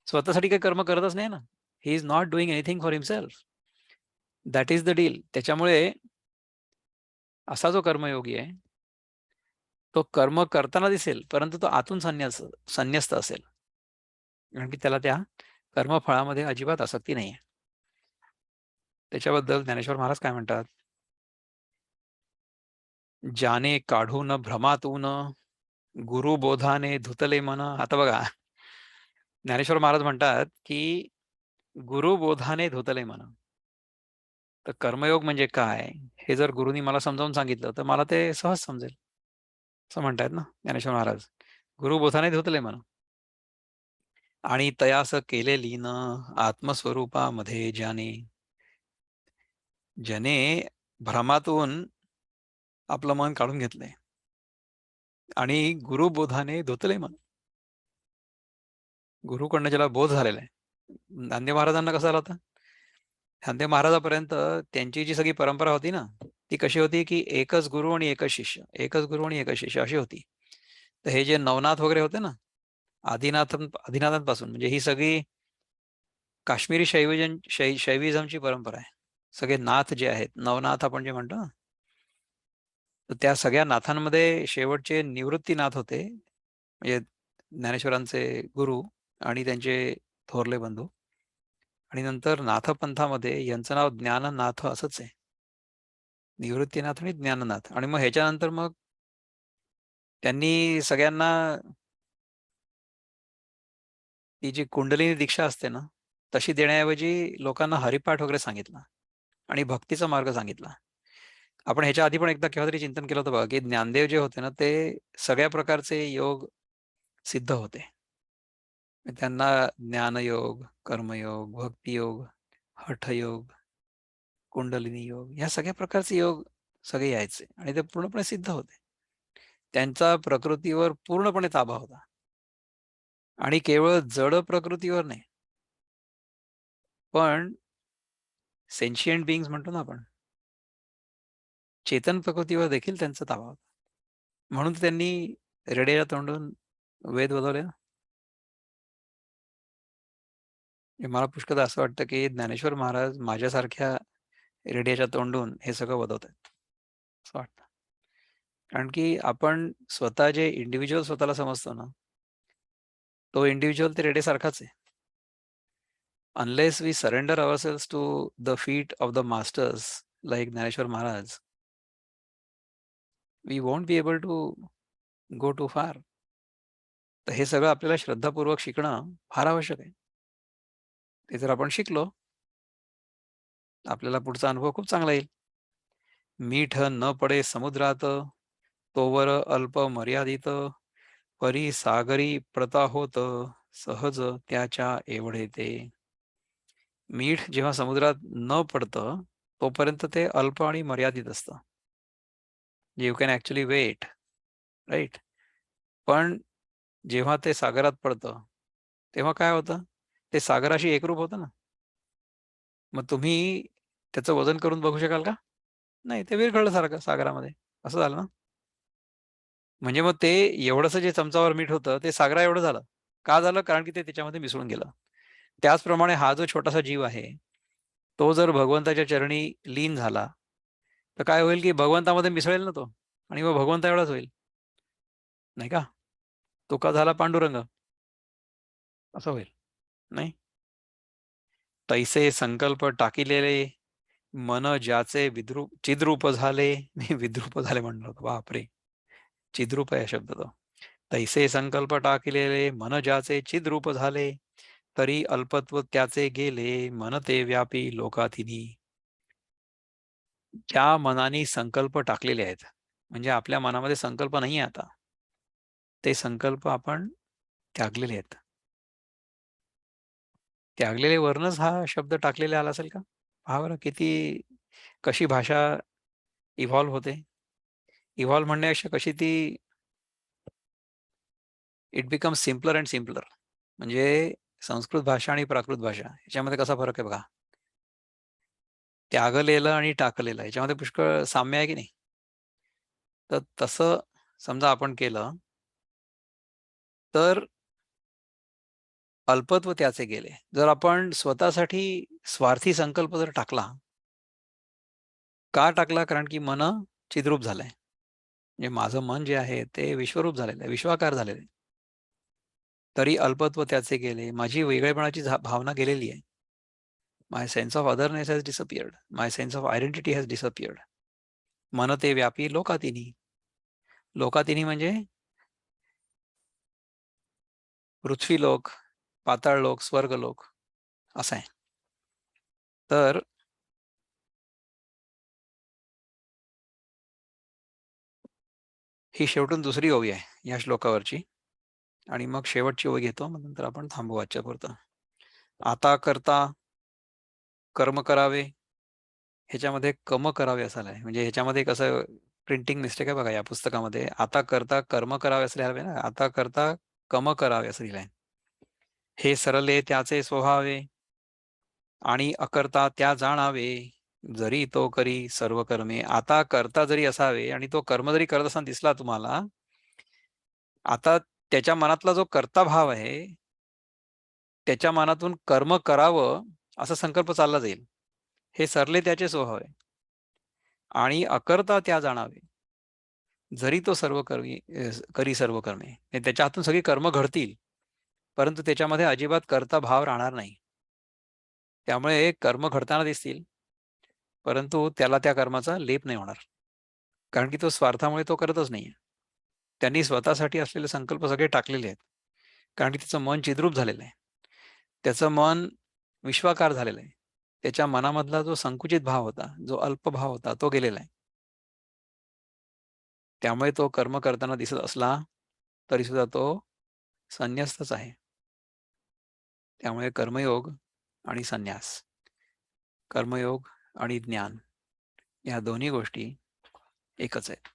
स्वतःसाठी काही कर्म करतच नाही ना. He is not doing anything for himself. That is the deal. त्याच्यामुळे असा जो कर्मयोगी आहे तो कर्म करताना दिसेल परंतु तो आतून संन्यस्त असेल. कारण की त्याला त्या कर्मफळामध्ये अजिबात आसक्ती नाही आहे. त्याच्याबद्दल ज्ञानेश्वर महाराज काय म्हणतात. ज्याने काढून भ्रमातून, गुरुबोधाने धुतले मन. आता बघा, ज्ञानेश्वर महाराज म्हणतात की गुरुबोधाने धुतले मन. तर कर्मयोग म्हणजे काय हे जर गुरुनी मला समजावून सांगितलं तर मला ते सहज समजेल, असं म्हणतायत ना ज्ञानेश्वर महाराज. गुरुबोधाने धुतले मन आणि तयास केले लीन, आत्मस्वरूपामध्ये ज्याने भ्रमातून आपलं मन काढून घेतलंय आणि गुरुबोधाने धुतले मन. गुरुकडनं ज्याला बोध झालेला आहे. नांदेड महाराजांना कसा आला होता? नांदेड महाराजापर्यंत त्यांची जी सगळी परंपरा होती ना, ती कशी होती की एकच गुरु आणि एकच शिष्य, एकच गुरु आणि एकच शिष्य अशी होती. तर हे जे नवनाथ वगैरे होते ना, आदिनाथांपासून, म्हणजे ही सगळी काश्मीरी शैविझमची परंपरा आहे. सगळे नाथ जे आहेत, नवनाथ आपण जे म्हणतो ना, तर त्या सगळ्या नाथांमध्ये शेवटचे निवृत्तीनाथ होते, म्हणजे ज्ञानेश्वरांचे गुरु आणि त्यांचे थोरले बंधू. आणि नंतर नाथपंथामध्ये यांचं नाव ज्ञाननाथ असंच आहे. निवृत्तीनाथ आणि ज्ञाननाथ. आणि मग ह्याच्यानंतर मग त्यांनी सगळ्यांना ती जी कुंडलिनी दीक्षा असते ना, तशी देण्याऐवजी लोकांना हरिपाठ वगैरे सांगितला आणि भक्तीचा मार्ग सांगितला. आपण ह्याच्या आधी पण एकदा केव्हा तरी चिंतन केलं होतं बघा, की ज्ञानदेव जे होते ना, ते सगळ्या प्रकारचे योग सिद्ध होते. त्यांना ज्ञानयोग, कर्मयोग, भक्तियोग, हठयोग, कुंडलिनी योग, ह्या सगळ्या प्रकारचे योग सगळे यायचे आणि ते पूर्णपणे सिद्ध होते. त्यांचा प्रकृतीवर पूर्णपणे ताबा होता आणि केवळ जड प्रकृतीवर नाही, पण सेन्शियंट बिंग्स म्हणतो ना आपण, चेतन प्रकृतीवर देखील त्यांचा ताबा होता. म्हणून त्यांनी रेड्याच्या तोंडून वेद बोलवले ना. मला पुष्कळ असं वाटतं की ज्ञानेश्वर महाराज माझ्यासारख्या रेड्याच्या तोंडून हे सगळं वदवत आहेत. असं वाटतं. कारण की आपण स्वतः जे इंडिव्हिज्युअल स्वतःला समजतो ना, तो इंडिव्हिज्युअल ते रेडेसारखाच आहे. Unless we surrender ourselves to the feet of the masters like Dnyaneshwar Maharaj, we won't be able to go too far. तर हे सगळं आपल्याला श्रद्धापूर्वक शिकणं फार आवश्यक आहे. ते जर आपण शिकलो, आपल्याला पुढचा अनुभव खूप चांगला येईल. मीठ न पडे समुद्रात, तोवर अल्प मर्यादित, परी सागरी प्रता होत, सहज त्याच्या एवढे ते. मीठ जेव्हा समुद्रात न पडतं, तोपर्यंत ते अल्प आणि मर्यादित असतं. You can actually wait, right? पण जेव्हा ते सागरात पडतं, तेव्हा काय होतं? ते सागराशी एकरूप होतं ना. मग तुम्ही त्याचं वजन करून बघू शकाल का? नाही, ते विरघळलं सारखं सागरामध्ये. असं झालं ना? म्हणजे मग ते एवढंसं जे चमचाभर मीठ होतं, ते सागरा एवढं झालं. का झालं? कारण की ते त्याच्यामध्ये मिसळून गेलं. त्याचप्रमाणे हा जो छोटासा जीव आहे, तो जर भगवंताच्या चरणी लीन झाला, तर काय होईल की भगवंतामध्ये मिसळेल ना तो आणि मग भगवंता एवढाच होईल. नाही का? तुका झाला पांडुरंग, असं होईल, नाही? तैसे संकल्प टाकिलेले, मन ज्याचे चिद्रूप झाले. मी विद्रूप झाले म्हणलो होतो. बापरे! चिद्रूप आहे हा शब्द तो. तैसे संकल्प टाकिलेले, मन ज्याचे चिद्रूप झाले, तरी अल्पत्व त्याचे गेले, मन ते व्यापी लोकातिनी. ज्या मनाने संकल्प टाकलेले आहेत, म्हणजे आपल्या मनामध्ये संकल्प नाही आहे आता, ते संकल्प आपण त्यागलेले आहेत. त्यागलेले वरनच हा शब्द टाकलेला आला असेल का? पहा बरं किती, कशी भाषा इव्हॉल्व होते. इव्हॉल्व म्हणण्यापेक्षा कशी ती it becomes simpler and simpler. म्हणजे संस्कृत भाषा आणि प्राकृत भाषा ह्याच्यामध्ये कसा फरक आहे बघा. त्यागलेलं आणि टाकलेलं ह्याच्यामध्ये पुष्कळ साम्य आहे की नाही? तर तसं समजा आपण केलं, तर अल्पत्व त्याचे गेले. जर आपण स्वतःसाठी स्वार्थी संकल्प जर टाकला, का टाकला? कारण की मन चिद्रूप झालंय. म्हणजे माझं मन जे आहे ते विश्वरूप झालेलं आहे, विश्वाकार झालेलं आहे. तरी अल्पत्व त्याचे गेले. माझी वेगळेपणाची भावना गेलेली आहे. My sense of otherness has disappeared. My sense of identity has disappeared. मन ते व्यापी लोकातिनी. लोकातिनी म्हणजे पृथ्वीलोक, पाताळलोक, स्वर्गलोक असं आहे. तर ही शेवटून दुसरी ओवी आहे या श्लोकावरची आणि मग शेवटची ओवी घेतो. मग नंतर आपण थांबू आजच्यापुरतं. आता करता कर्म करावे, ह्याच्यामध्ये कम करावे असं आहे. म्हणजे ह्याच्यामध्ये कसं प्रिंटिंग मिस्टेक आहे बघा या पुस्तकामध्ये. आता करता कर्म करावे असं लिहावे ना, आता करता कम करावे असं लिहिलंय. हे सरले त्याचे स्वभावे आणि अकर्ता त्या जाणावे, जरी तो करी सर्व कर्मे. आता करता जरी असावे आणि तो कर्म जरी करत असताना दिसला तुम्हाला, आता त्याच्या मनातला जो कर्ता भाव आहे, त्याच्या मनातून कर्म करावं असा संकल्प चालला जाईल. हे सरले त्याचे स्वभाव आहे आणि अकर्ता त्या जाणावे, जरी तो सर्व करी सर्व कर्मे. त्याच्या हातून सगळी कर्म घडतील, परंतु त्याच्यामध्ये अजिबात कर्ता भाव राहणार नाही. त्यामुळे कर्म घडताना दिसतील, परंतु त्याला त्या कर्माचा लेप नाही होणार. कारण की तो स्वार्थामुळे तो करतच नाहीये. त्यांनी स्वतःसाठी असलेले संकल्प सगळे टाकलेले आहेत. कारण की त्याचं मन चिद्रूप झालेलं आहे. त्याचं मन विश्वाकार झालेलं आहे. त्याच्या मनामधला जो संकुचित भाव होता, जो अल्प भाव होता, तो गेलेला आहे. त्यामुळे तो कर्म करताना दिसत असला, तरी सुद्धा तो संन्यस्तच आहे. त्यामुळे कर्मयोग आणि संन्यास, कर्मयोग आणि ज्ञान या दोन्ही गोष्टी एकच आहेत.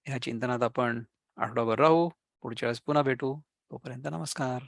ह्या चिंतनात आपण आठवडाभर राहू. पुढच्या वेळेस पुन्हा भेटू. तोपर्यंत नमस्कार.